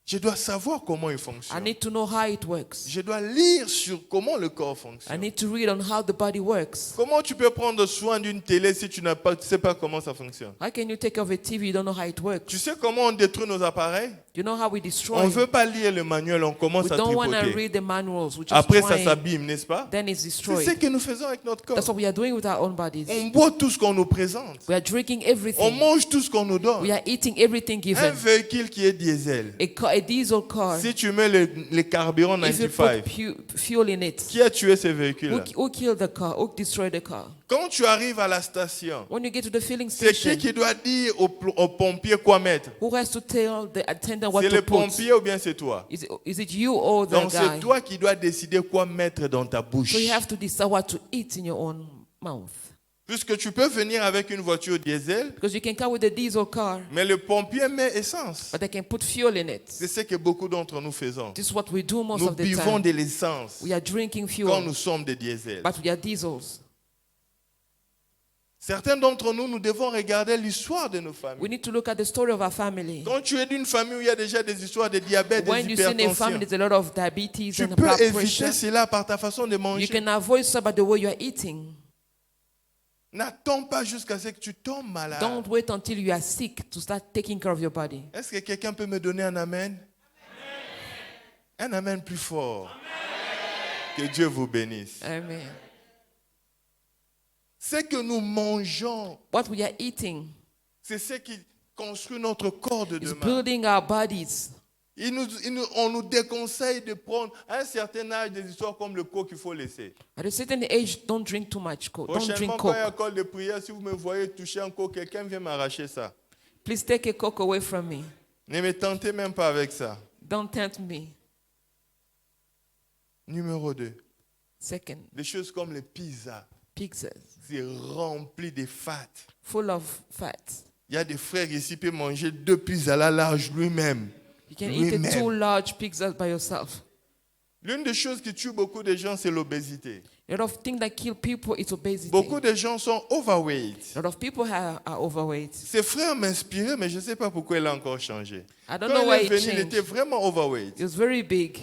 Je dois savoir comment il I fonctionne. need to know how it works. Je dois lire sur comment le corps I fonctionne. need to read on how the body works. Comment tu peux prendre soin d'une télé si tu ne sais pas comment ça fonctionne? How can you take care of a TV? You don't know how it Tu works. sais comment on détruit nos appareils? You know how we On destroy. ne veut pas lire le manuel, on commence We à don't want to tripoter. read the manuals. We just Après, ça try, s'abîme, n'est-ce pas? then it's C'est ce destroyed. que nous faisons avec notre corps. That's what we are doing with our own bodies. On boit tout ce qu'on nous présente. We are drinking On everything. mange tout ce qu'on nous donne. We are eating everything Un given. véhicule qui est diesel. A diesel car. Si tu mets les carburants If you 95, put fuel in it, qui a tué ces véhicules-là? who killed the car? Who destroyed the car? Quand tu arrives à la station, When you get to the filling c'est qui station, qui doit dire aux pompiers quoi mettre? who has to tell the attendant what C'est to le put? pompier ou bien c'est toi? Is it you or the Donc c'est guy? toi qui dois décider quoi mettre dans ta bouche. So you have to decide what to eat in your own mouth. Puisque tu peux venir avec une voiture diesel, Because you can come with a diesel car, mais le pompier met essence. but they can put fuel in C'est it. ce que beaucoup d'entre nous faisons. This is what we do most Nous of the buvons time. de l'essence We are drinking quand fuel, nous sommes des diesels. but we are diesels. Certains d'entre nous, nous devons regarder l'histoire de nos We familles. need to look at the story of our family. Quand tu es d'une famille où il y a déjà des histoires de diabète, When des you see in a hypertension, family, there's a lot of diabetes tu and peux blood éviter pressure. cela par ta façon de You manger. can avoid some by the way you are eating. N'attends pas jusqu'à ce que tu tombes malade. Don't wait until you are sick to start taking care of your body. Est-ce que quelqu'un peut me donner un amen? Un amen plus fort. Que Dieu vous bénisse. Amen. Ce que nous mangeons, What we are eating c'est ce qui construit notre corps de is demain. building our bodies. On nous déconseille de prendre à un certain âge des histoires comme le coke qu'il faut laisser. At a certain age, don't drink too much coke. Don't Prochainement, drink quand il y a coke. école de prière, si vous me voyez toucher un coke, quelqu'un vient m'arracher ça. Please take a coke away from me. Ne me tentez même pas avec ça. Don't tempt me. Numéro 2, Second, des choses comme les pizzas, pizzas, c'est rempli de fat. full of fat. Il y a des frères ici qui peuvent manger 2 pizzas là large lui-même. You can eat Lui-même. 2 large pizzas by yourself. L'une des choses qui tue beaucoup de gens, c'est l'obésité. A lot of things that kill people is obesity. Beaucoup de gens sont overweight. A lot of people are overweight. Ses frères m'inspiraient, mais je ne sais pas pourquoi il a encore changé. I don't Quand know why il est it venu, il était changed. vraiment overweight. It was very big.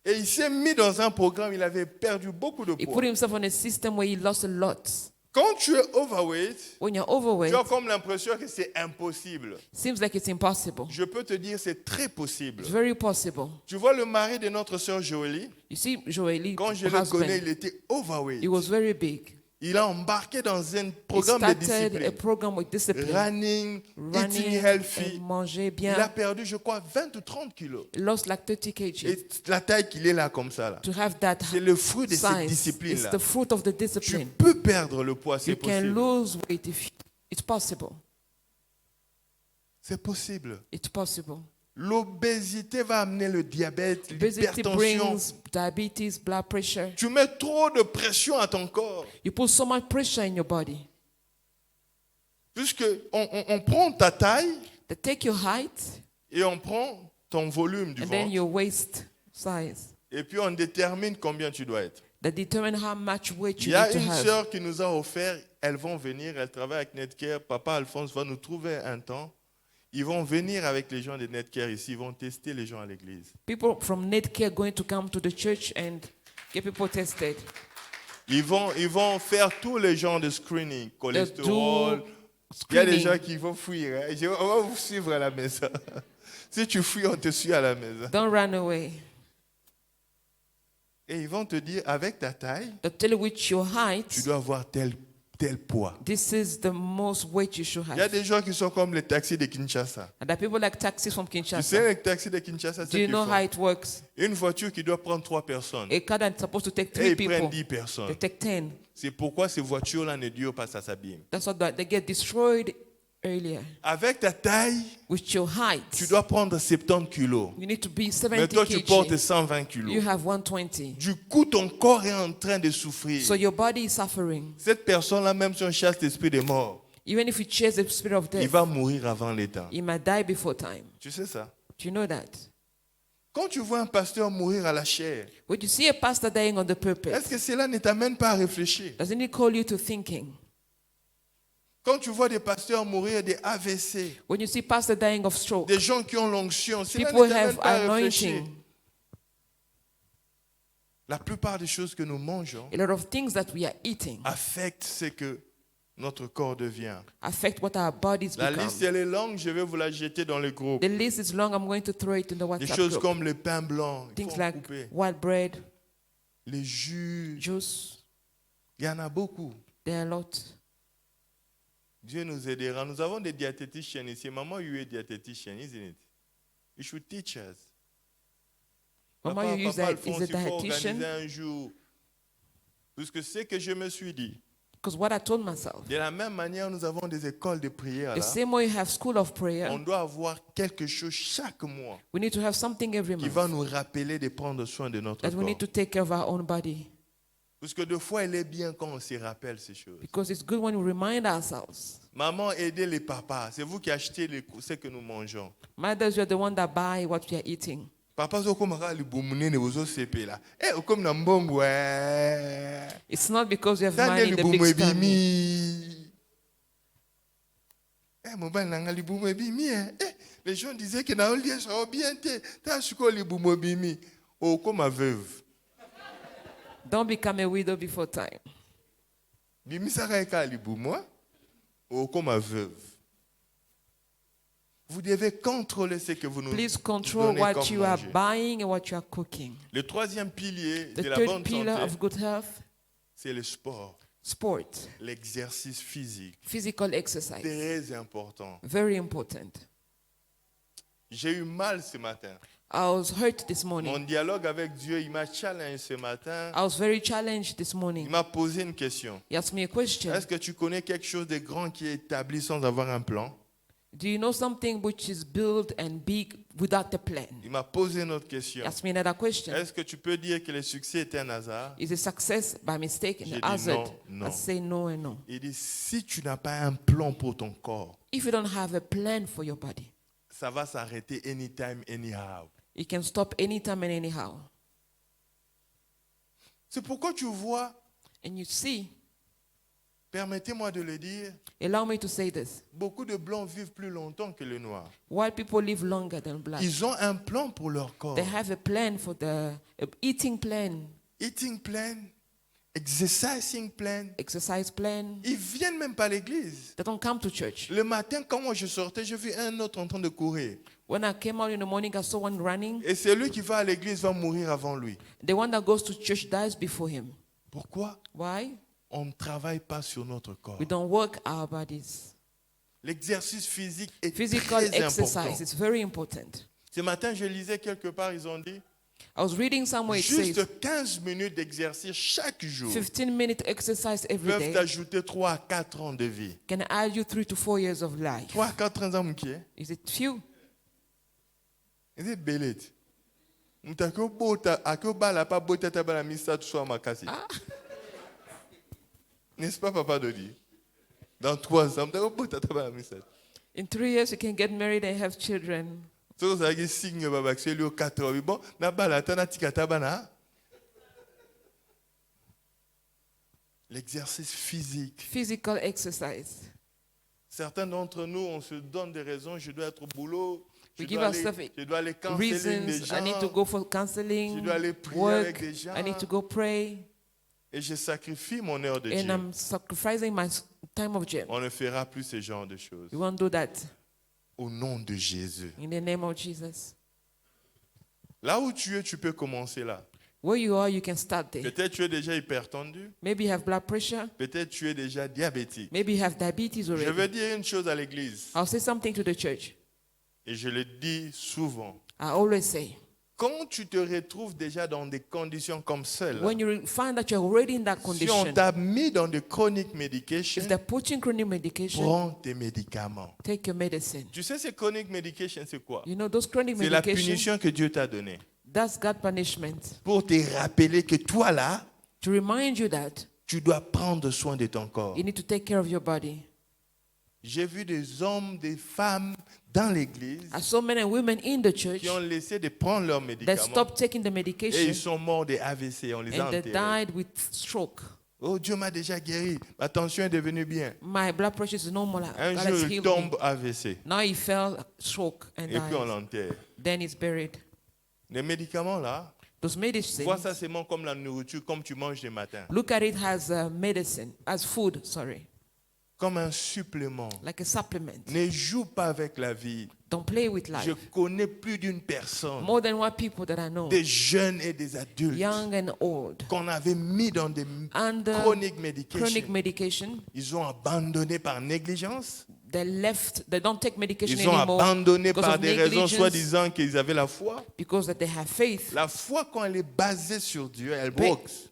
Et il s'est mis dans un programme, il avait perdu beaucoup de He poids. put himself on a system where he lost a lot. Quand tu es overweight, When you're tu overweight, as comme l'impression que c'est impossible. seems like it's impossible. Je peux te dire, c'est très possible. It's very possible. Tu vois le mari de notre sœur Joëlie, You see, Joëlie, quand je le connais, husband, il était overweight. he was very big. Il a embarqué dans un He programme de started a discipline. program with discipline. Running, eating Running healthy. and manger Il a bien. perdu, je crois, 20 ou 30 kilos. He lost like 30 kg. Et la taille qu'il est là comme ça, là. To have that C'est le fruit de cette size, it's discipline-là. the fruit of the Tu discipline. peux perdre le poids, c'est You can possible. lose weight if it's possible. C'est possible. It's possible. L'obésité va amener le diabète, Obesity l'hypertension. brings diabetes, blood pressure. Tu mets trop de pression à ton corps. You put so much pressure in your body. Puisque on prend ta taille They take your height et on prend ton volume du and then ventre. your waist size. Et puis on détermine combien tu dois être. That determine how much weight Il you y a need to une have. sœur qui nous a offert, elles vont venir, elles travaillent avec Netcare. Papa Alphonse va nous trouver un temps. Ils vont venir avec les gens de Netcare ici, ils vont tester les gens à l'église. People from Netcare going to come to the church and get people tested. Ils vont faire tous les genres de screening, cholestérol. Il y a des gens Screening. qui vont fuir. Hein. On va vous suivre à la maison. Si tu fuis, on te suit à la maison. Don't run away. Et ils vont te dire, avec ta taille, They'll tell you with your tu height, dois avoir tel poids. this is the most weight you should Il y a have. des gens qui sont comme les taxis de Kinshasa. And there are people like taxis from Tu sais, Kinshasa. les taxis de Kinshasa, Do c'est you qu'ils know font. how it works? Une voiture qui doit prendre 3 personnes. A car that's supposed to take Et 3 ils prennent people, 10 personnes. they take 10. C'est pourquoi ces voitures-là ne durent pas, ça s'abîme. That's what they get destroyed earlier. Avec ta taille, With your height, tu dois prendre 70 kilos. you need to be Mais 70 toi, tu portes kg. 120 You kilos. have 120. Du coup, ton corps est en train de souffrir. So your body is suffering. Cette personne-là, même si on chasse l'esprit des morts, Even if you chase the spirit of il death, va mourir avant les temps. he might die before time. Tu sais ça? Do you know that? Quand tu vois un pasteur mourir à la chair, When you see a pastor dying on the est-ce pulpit, que cela ne t'amène pas à réfléchir? doesn't it call you to thinking? Quand tu vois des pasteurs mourir des AVC, When you see pastor dying of stroke, des gens qui ont l'onction, cela people ne t'amène have pas à réfléchir. anointing. La plupart des choses que nous mangeons A lot of things that we are eating affectent ce que notre corps devient. affect what our bodies La become. liste, elle est longue, je vais vous la jeter dans le groupe. The list is long. I'm going to throw it in the Des WhatsApp choses group. comme le pain blanc, il Things faut en like couper. white bread, Les jus, juice. il y en a beaucoup. There are a lot. Dieu nous aidera. Nous avons des diététiciens ici. Maman, you are a dietitian, isn't it? You should teach us. Mama, Papa, you use Papa that. Is a Alphonse, il faut dietitian? organiser un jour. Puisque c'est que je me suis dit. Because what I told myself, De la même manière, nous avons des écoles de prière. the Là. same way you have school of On prayer, doit avoir quelque chose chaque mois we need to have something every qui va month nous rappeler de prendre soin de notre that we need corps. to take care of our own body. Parce que deux fois, il est bien quand on s'y rappelle ces choses. Because it's good when we remind ourselves. Maman, aidez les papas. C'est vous qui achetez ce que nous mangeons. Mothers, you're the one that buy what we are eating. Papa, zo comme les boumouné ne vous osepé là. Eh, comme na mbongo ouais. It's not because you have Tande money in li the boumou big stomach. ebimi. Eh, mon ban nanga li boumou ebimi. Eh, les gens disaient que na olie ça bien te. Ta suko li boumou ebimi. Oh, comme ma veuve. Don't become a widow before time. Bimi ça ka li boumou. Oh, comme ma veuve. Vous devez contrôler ce que vous nous Please control donnez what comme you are manger. buying and what you are cooking. Le troisième pilier The de la third bonne pillar santé, of good health, c'est le sport, sport, l'exercice physique. physical exercise. Très important. Very important. J'ai eu mal ce matin. I was hurt this Mon morning. dialogue avec Dieu, il m'a challengé ce matin. I was very challenged this Il morning. m'a posé une question. He asked me a question. Est-ce que tu connais quelque chose de grand qui est établi sans avoir un plan? Do you know something which is built and big without a plan? Il m'a posé une autre question. He asked me another question. Est-ce que tu peux dire que le succès est un hasard? Is it success by mistake J'ai and dit hazard? non, non. I say no and no. Il dit, si tu n'as pas un plan pour ton corps, If you don't have a plan for your body, ça va s'arrêter anytime, anyhow. it can stop anytime and anyhow. C'est pourquoi tu vois, And you see, permettez-moi de le dire, allow me to say this. beaucoup de blancs vivent plus longtemps que les noirs. White people live longer than black. Ils ont un plan pour leur corps. They have a plan for the eating plan, Eating plan, exercising plan. exercise plan. Ils viennent même pas à l'église. They don't come to church. Le matin, quand moi je sortais, j'ai vu un autre en train de courir. When I came out in the morning, I saw one running. Et celui qui va à l'église va mourir avant lui. The one that goes to church dies before him. Pourquoi? Why? On ne travaille pas sur notre corps. We don't work our bodies. L'exercice physique est Physical très exercise important. is very important. Ce matin, je lisais quelque part, ils ont dit, I was reading somewhere it says juste 15 minutes d'exercice chaque jour 15-minute exercise every peuvent day t'ajouter 3 à 4 ans de vie. can add you 3 to 4 years of life. 3 à 4 ans, qui est? Is it few? C'est belé. Mutako bota, ako bala pa bota tabala misa tu sois makasi. N'est-ce pas, Papa Dodi? Dans 3 ans, mutako bota tabala misa. In 3 years, you can get married and have children. So ça qui signe baba que c'est lui au 4 ans. Bon, na bala tana tika tabana. L'exercice physique. Physical exercise. Certains d'entre nous, on se donne des raisons. Je dois être au boulot. Je We give dois ourselves aller canceller des Reasons. gens. I need to go for counseling, Je dois aller prier work. avec des gens. I need to go pray. Et je sacrifie mon heure de And gym. I'm sacrificing my time of gym. On ne fera plus ce genre de choses. We won't do that. Au nom de Jésus. In the name of Jesus. Là où tu es, tu peux commencer là. Where you are, you can start there. Peut-être tu es déjà hypertendu. Maybe you have blood pressure. Peut-être tu es déjà diabétique. Maybe you have diabetes Je already. veux dire une chose à l'église. I'll say something to the church. Et je le dis souvent. I always say, Quand tu te retrouves déjà dans des conditions comme celles, when you find that you're already in that si on condition, t'a mis dans des chronic medication, if they're putting chronic medication, prends tes médicaments. take your medicine. Tu sais, ces chronic medication, c'est quoi? You know, those chronic C'est la medications, punition que Dieu t'a donnée. that's God punishment. Pour te rappeler que toi là, To remind you that tu dois prendre soin de ton corps. you need to take care of your body. J'ai vu des hommes, des femmes dans l'église I saw men and women in the church qui ont laissé de prendre leurs that médicaments stopped taking the et medication ils sont morts des AVC. On les a and they enterrés. died with stroke. Oh, Dieu m'a déjà guéri. Ma tension est devenue bien. My blood pressure is normal. Un God jour, has il healed tombe me. AVC. Now he fell, stroke, and Et puis on died. l'enterre. Then he's buried. Les médicaments là, Those medicines, vois ça seulement comme la nourriture, comme tu manges le matin. look at it as medicine, as food, sorry, Comme un supplément. like a supplement. Ne joue pas avec la vie. Don't play with Je life. connais plus d'une personne, More than one people that I know, des jeunes et des adultes, young and old, qu'on avait mis dans des under chronic chronic medication. medication. Ils ont abandonné par négligence. They don't take medication Ils ont anymore abandonné because par of des raisons negligence, soi-disant qu'ils avaient la foi. because that they have faith. La foi, quand elle est basée sur Dieu, elle Mais- works.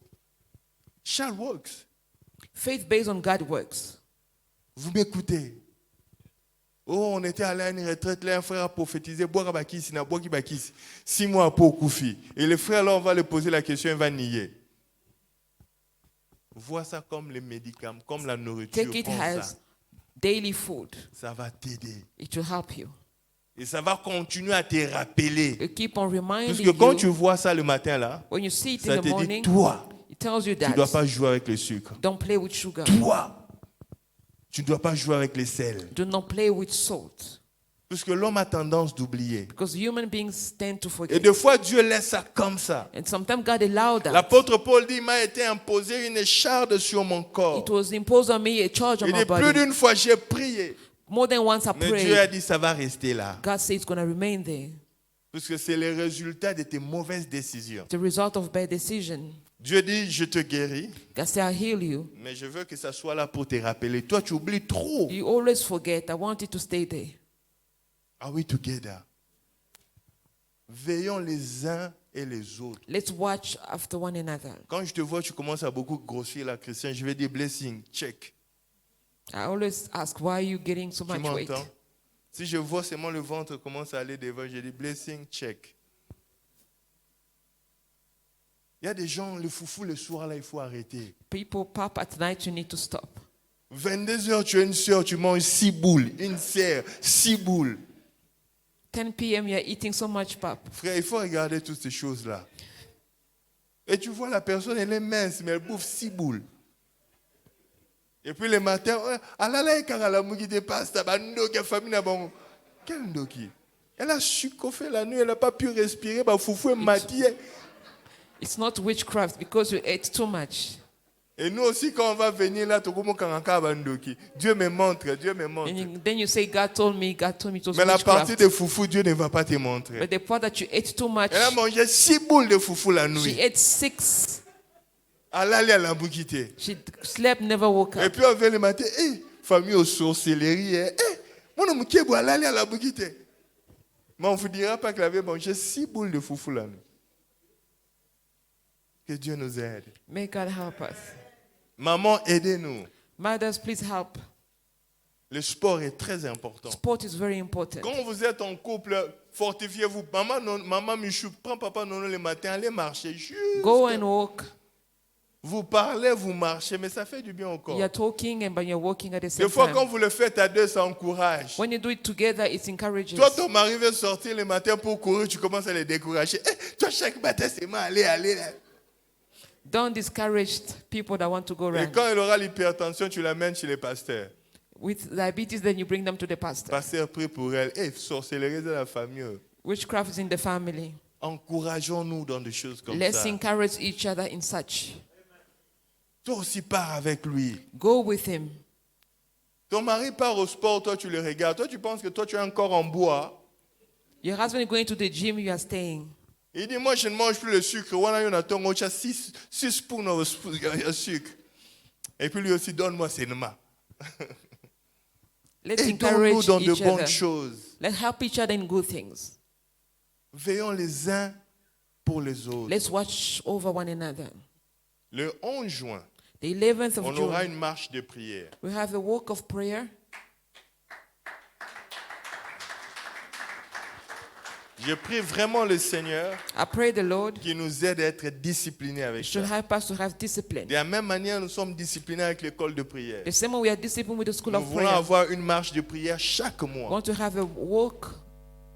Shall works. Faith based on God works. Vous m'écoutez? Oh, on était allé à une retraite, là, un frère a prophétisé, boire bakis, n'a boire bakis. 6 mois après au Koufi. Et le frère, là, on va lui poser la question, il va nier. Vois ça comme les médicaments, comme la nourriture. Take it Prends as ça. daily food. Ça va t'aider. It will help you. Et ça va continuer à te rappeler. It keep on reminding Parce que quand tu you. vois ça le matin, là, When you see it ça in te the dit, morning, toi, it tells you tu ne dois that pas jouer avec le sucre. don't play with sugar. Toi, tu ne dois pas jouer avec les sels. Do not play with salt. Parce que l'homme a tendance d'oublier. Because human beings tend to Et forget. des fois, Dieu laisse ça comme ça. And sometimes God allowed that. L'apôtre Paul dit, il m'a été imposé une écharde sur mon corps. It was imposed on me, a charge on Il my dit, plus body. d'une fois, j'ai prié. More than once I Mais Dieu a prayed. dit, ça va rester là. God said it's going to remain there. Parce que c'est le résultat de tes mauvaises décisions. The result of bad decision. Dieu dit, je te guéris, God said, I'll heal you. mais je veux que ça soit là pour te rappeler. Toi, tu oublies trop. You always forget. I want it to stay there. Are we together? Veillons les uns et les autres. Let's watch after one another. Quand je te vois, tu commences à beaucoup grossir là, Christian. Je vais dire blessing, check. I always ask, why are you getting so Tu much weight? m'entends? Si je vois seulement le ventre commence à aller devant, je dis blessing, check. Il y a des gens, le foufou le soir là, il faut arrêter. People pop at night, you need to stop. 22h, tu as une soeur, tu manges 6 boules. Une serre, 6 boules. 10 p.m., you're eating so much pap. Frère, il faut regarder toutes ces choses-là. Et tu vois, la personne, elle est mince, mais elle bouffe 6 boules. Et puis le matin, quel ndoki? Elle a succoffé la nuit, elle n'a pas pu respirer, bah foufou est maquillé. It's not witchcraft because you ate too much. Et nous aussi, quand on va venir là, Dieu me montre, Dieu me montre. And then you say, God told me it was Mais la partie witchcraft. de foufou, Dieu ne va pas te montrer. But the part that you ate too much, Elle a mangé 6 boules de foufou la she nuit. ate 6. Elle allait à la bouquité. She slept, never woke Et up. puis on vient le matin, famille aux sorcelleries, mon homme qui est boit, elle allait à la bouquité. Mais on ne vous dira pas qu'elle avait mangé 6 boules de foufou la nuit. Que Dieu nous aide. May God help us. Maman, aidez-nous. Mothers, please help. Le sport est très important. Sport is very important. Quand vous êtes en couple, fortifiez-vous. Maman Michou, prends papa Nono le matin, allez marcher. Juste. Go and walk. Vous parlez, vous marchez, mais ça fait du bien au corps. You're talking and but you're walking at the Des same fois, quand time. vous le faites à deux, ça encourage. When you do it together, it encourages. Toi, ton mari veut sortir le matin pour courir, tu commences à les décourager. Toi, chaque matin, c'est moi, allez. Là. Don't discourage people that want to go Et around. quand il aura l'hypertension, tu l'amènes chez les pasteurs. With diabetes, then you bring them to the pastor. Pasteur, prie pour elle. Sorcellerie de la famille. Witchcraft is in the family. Encourageons-nous dans des choses comme Let's ça. encourage each other in such. Toi aussi, pars avec lui. Go with him. Ton mari part au sport, toi, tu le regardes. Toi, tu penses que toi, tu as un corps en bois. Your husband is going to the gym, you are staying. Il dit, moi, je ne mange plus le sucre. Tu as 6 spoons de sucre. Et puis lui aussi, donne-moi cinéma. Let's Aidons-nous encourage dans de each bonnes other. choses. Let's help each other in good things. Veillons les uns pour les autres. Let's watch over one another. Le 11 juin, The 11th of on aura June, une marche de prière. we have the walk of prayer. Je prie vraiment le Seigneur I pray the Lord qui nous aide à être disciplinés avec should ça. help us to have discipline. De la même manière, nous sommes disciplinés avec l'école de prière. The same way we are disciplined with the school Nous of voulons prayer. avoir une marche de prière chaque We mois. want to have a walk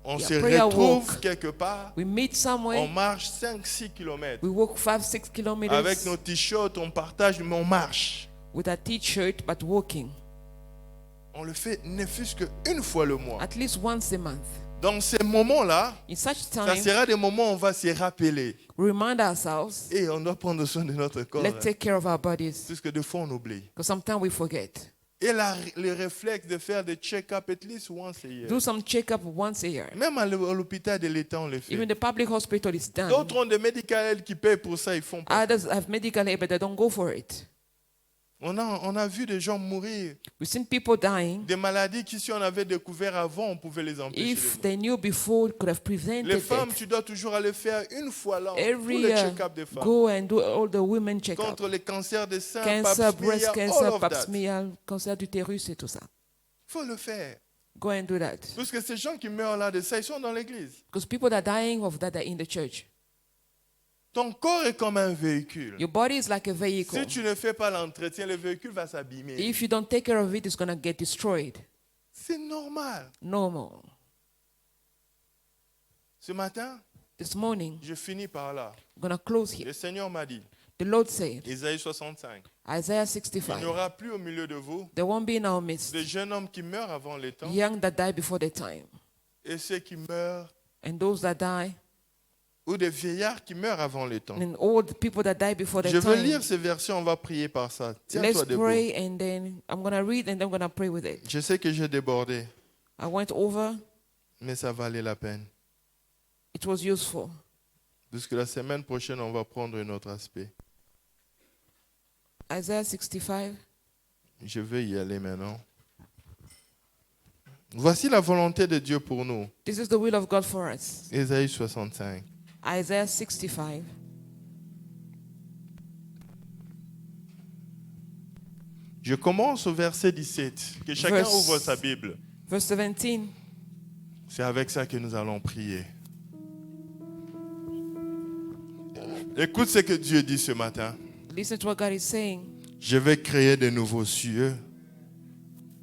On Yeah, se prayer retrouve walk. quelque part. We meet On somewhere. marche 5-6 kilomètres. We walk 5-6 Avec kilometers nos t-shirts, on partage, mais on marche. with a t-shirt, but walking On le fait ne fût-ce qu'une fois le mois. at least once a month. Dans ces moments-là, In such ça time, sera des moments où on va se rappeler. we remind ourselves, Et on doit prendre soin de notre corps. let's take care of our bodies. Puisque des fois, on oublie. Because sometimes we forget. Et le réflexe de faire des check-up at least once a year. Do some checkup once a year. Même à l'hôpital de l'État, on le fait. Even the public hospital is done. D'autres ont des médicaments qui payent pour ça, ils font pas. Others have medical aid, but they don't go for it. On a vu des gens mourir. We've seen people dying. Des maladies qui, si on avait découvert avant, on pouvait les empêcher. If they knew before, could have Les prevented femmes, it. tu dois toujours aller faire une fois l'an. Tous Every les year, check-up des femmes. go and do all the women check-up. Contre les cancers des seins, Cancer, pap breast smear, all cancer, of pap that. smear, cancer d'utérus et tout ça. Il faut le faire. Go and do that. Parce que ces gens qui meurent là de ça, ils sont dans l'église. Because people that are dying of that are in the church. Ton corps est comme un véhicule. Your body is like a vehicle. Si tu ne fais pas l'entretien, le véhicule va s'abîmer. If you don't take care of it, it's going to get destroyed. C'est normal. No more. Ce matin, This morning, je finis par là. I'm going to close here. Le Seigneur m'a dit, The Lord said, Isaïe 65, Isaiah il 65, n'y aura plus au milieu de vous there won't be in our midst des jeunes hommes qui meurent avant le temps young that die before their time, et ceux qui meurent, and those that die, ou des vieillards qui meurent avant le temps. and old people that die before Je their veux time. lire ces versets, on va prier par ça. Let's Tiens-toi debout. pray, and then I'm going to read, and then I'm going to pray with it. Je sais que j'ai débordé, I went over. mais ça valait la peine. It was useful. Parce que la semaine prochaine, on va prendre un autre aspect. Isaiah 65. Je vais y aller maintenant. Voici la volonté de Dieu pour nous. This is the will of God for us. Ésaïe 65. Isaiah 65. Je commence au verset 17. Que chacun Verse- ouvre sa Bible. Verse 17. C'est avec ça que nous allons prier. Écoute ce que Dieu dit ce matin. Listen to what God is saying. Je vais créer de nouveaux cieux.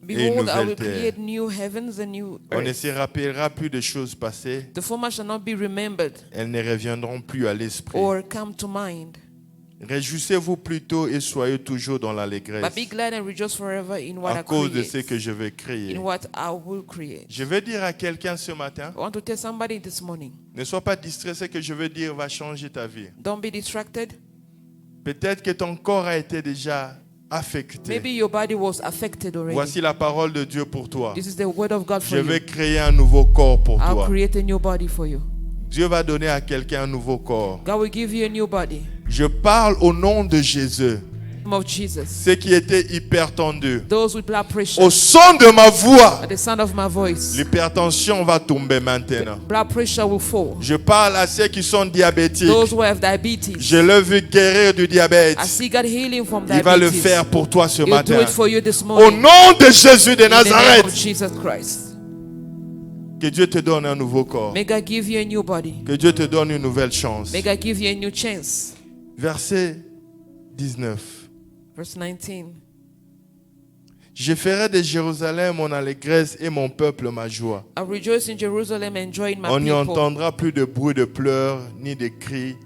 Behold, I will nouvelle terre. create new heavens and new On ne earth. se rappellera plus des choses passées. The former shall not be remembered Elles ne reviendront plus à l'esprit. or come to mind. Réjouissez-vous plutôt et soyez toujours dans l'allégresse But be glad and rejoice forever in what à I cause de ce create. que je vais créer. In what I will create. Je vais dire à quelqu'un ce matin, I want to tell somebody this morning. ne sois pas distrait, ce que je veux dire va changer ta vie. Don't be distracted. Peut-être que ton corps a été déjà affecté. Maybe your body was affected already. Voici la parole de Dieu pour toi. This is the word of God Je for vais you. créer un nouveau corps pour I'll toi. create a new body for you. Dieu va donner à quelqu'un un nouveau corps. God will give you a new body. Je parle au nom de Jésus. In the name of Jesus. Ceux qui étaient hypertendus. Those with blood pressure. Au son de ma voix, At the sound of my voice. l'hypertension va tomber maintenant. Blood pressure will fall. Je parle à ceux qui sont diabétiques. Those who have diabetes. Je l'ai vu guérir du diabète. I see God healing from Il va le diabetes. faire pour toi ce He'll do matin. it for you this Au morning. nom de Jésus de In the name of Nazareth, Jesus Christ. que Dieu te donne un nouveau corps. May God give you a new body. Que Dieu te donne une nouvelle chance. May God give you a new chance. Verset 19. Verse 19. Je ferai de Jérusalem mon allégresse et mon peuple ma joie. I rejoice in Jerusalem and joy in my On n'y people. entendra plus de bruit de pleurs ni de cris,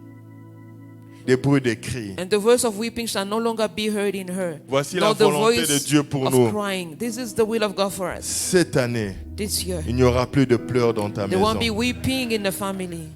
des bruits de cris. And the voice of weeping shall no longer be heard in her. Voici nor la the volonté voice de Dieu pour of nous. crying. This is the will of God for us. Cette année, This year. il n'y aura plus de pleurs dans ta There won't be maison. weeping in the family.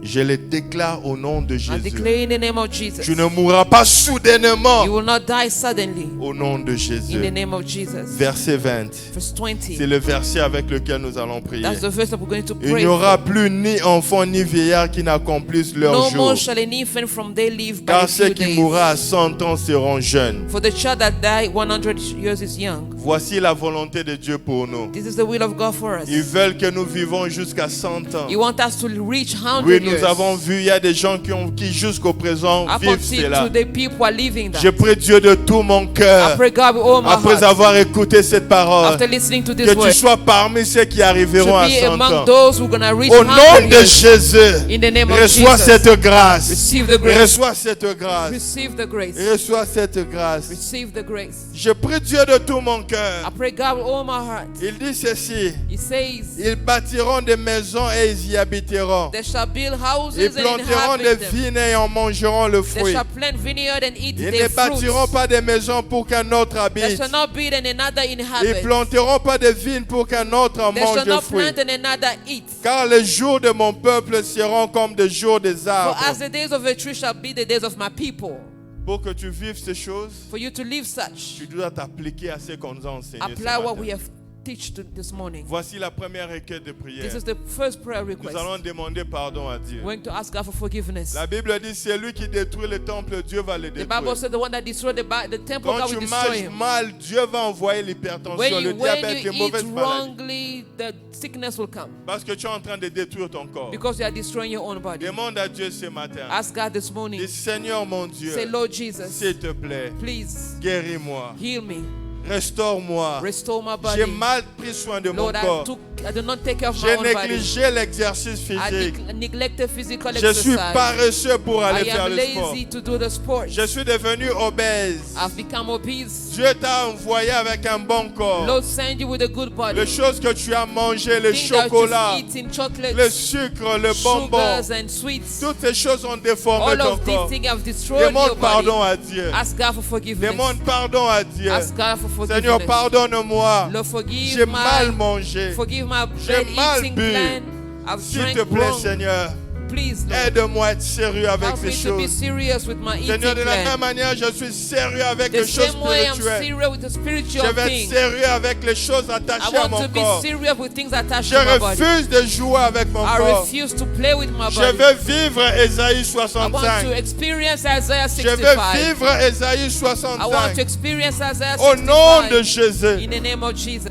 Je le déclare au nom de I Jésus. declare in the name of Jesus. Tu ne mourras pas You soudainement will not die suddenly. au nom de In the Jésus. name of Jesus. Verset 20. Verse 20. C'est le verset avec lequel nous allons prier. That's the verse that we're going to Il pray. n'y aura plus ni enfants ni vieillards qui n'accomplissent leur No jour. more shall an infant from they live by Car a ceux few qui days. mourront à 100 ans seront jeunes. For the child that died 100 years is young. Voici la volonté de Dieu pour nous. This is the will of God for us. Ils veulent que nous vivons jusqu'à 100 ans. You want us to reach 100 Oui, nous years. nous avons vu, il y a des gens qui jusqu'au présent Up vivent until cela. today, people are living that. Je prie Dieu de tout mon I cœur, pray God with all my après heart. avoir écouté cette parole, After listening to this que tu word, sois parmi ceux qui to arriveront à be 100 among ans. those who are gonna reach Au 100 nom de years. Jésus, In the name of reçois Jesus. cette grâce. Receive the grace. Reçois cette grâce. Receive the grace. Reçois cette grâce. Receive the grace. Je prie Dieu de tout mon I cœur. pray God with all my heart. Il dit ceci: He says, ils bâtiront des maisons et ils y habiteront. they shall build houses Ils and planteront des inhabit them. vignes et en mangeront le They fruit. shall plant vineyard and eat Ils their ne bâtiront fruits. pas des maisons pour qu'un autre They habite. shall not build and another Ils inhabit. planteront pas des vignes pour qu'un autre en They mange shall le not fruit. plant and another eat. Car les jours de mon peuple seront comme des jours des For arbres. as the days of a tree shall be the days of my people. Pour que tu vives ces choses, For you to live such, tu dois t'appliquer à ce qu'on nous a enseigné ce apply what matin. we have teach this morning. Voici la première requête de prière. This is the first prayer Nous request. allons demander pardon à Dieu. We're going to ask God for forgiveness. La Bible dit, c'est lui qui détruit le temple, Dieu va le The détruire. Bible said the one that destroyed the temple, Quand God tu will destroy manges him. mal, Dieu va envoyer l'hypertension, le When diabète, you les eat mauvaises maladies. wrongly, the sickness will come. Parce que tu es en train de détruire ton corps. Because you are destroying your own body. Demande à Dieu ce matin. Ask God this morning. Dis, Seigneur mon Dieu, Say, Lord Jesus, s'il te plaît, please guéris-moi, heal me. restaure-moi. Restore my J'ai body. mal pris soin de mon Lord, corps. I did not take care of my J'ai own body. négligé l'exercice I physique. neglected physical Je suis exercise. paresseux pour aller I faire am le sport. lazy to do the sport. Je suis devenu obèse. I've become obese. Dieu t'a envoyé avec un bon corps. Lord, send you with a good body. Les choses que tu as mangées, le Things that chocolat, you've eaten, chocolates, le sucre, le bonbon, sugars and sweets. toutes ces choses ont déformé All ton of these corps. things have destroyed your Demande body. pardon à Dieu. Ask God for forgiveness. Demande pardon à Dieu. Ask God for forgiveness. Seigneur, pardonne-moi. Lord, forgive J'ai mal mangé. forgive my J'ai bad mal eating bu. plan. I've S'il drank te plaît, wrong. Seigneur, Please, Lord. aide-moi à être sérieux avec Help me ces to be choses. serious with my eating Seigneur, de la même plan. manière, je suis sérieux avec The les choses same way I'm spirituelles. serious with the Je spiritual vais être things. sérieux avec les choses I attachées à want mon to be corps. serious with things attached Je to my body. refuse de jouer avec mon I corps. refuse to play with my Je body. veux vivre Ésaïe I want to 65. experience Isaiah Je veux 65. vivre Ésaïe I want to 65. experience Isaiah Au nom de 65. Jésus. In the name of Jesus.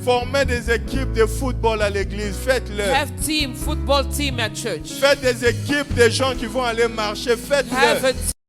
Formez des équipes de football à l'église. Faites-le. Have football team at church. Faites des équipes de gens qui vont aller marcher. Have Faites-le. a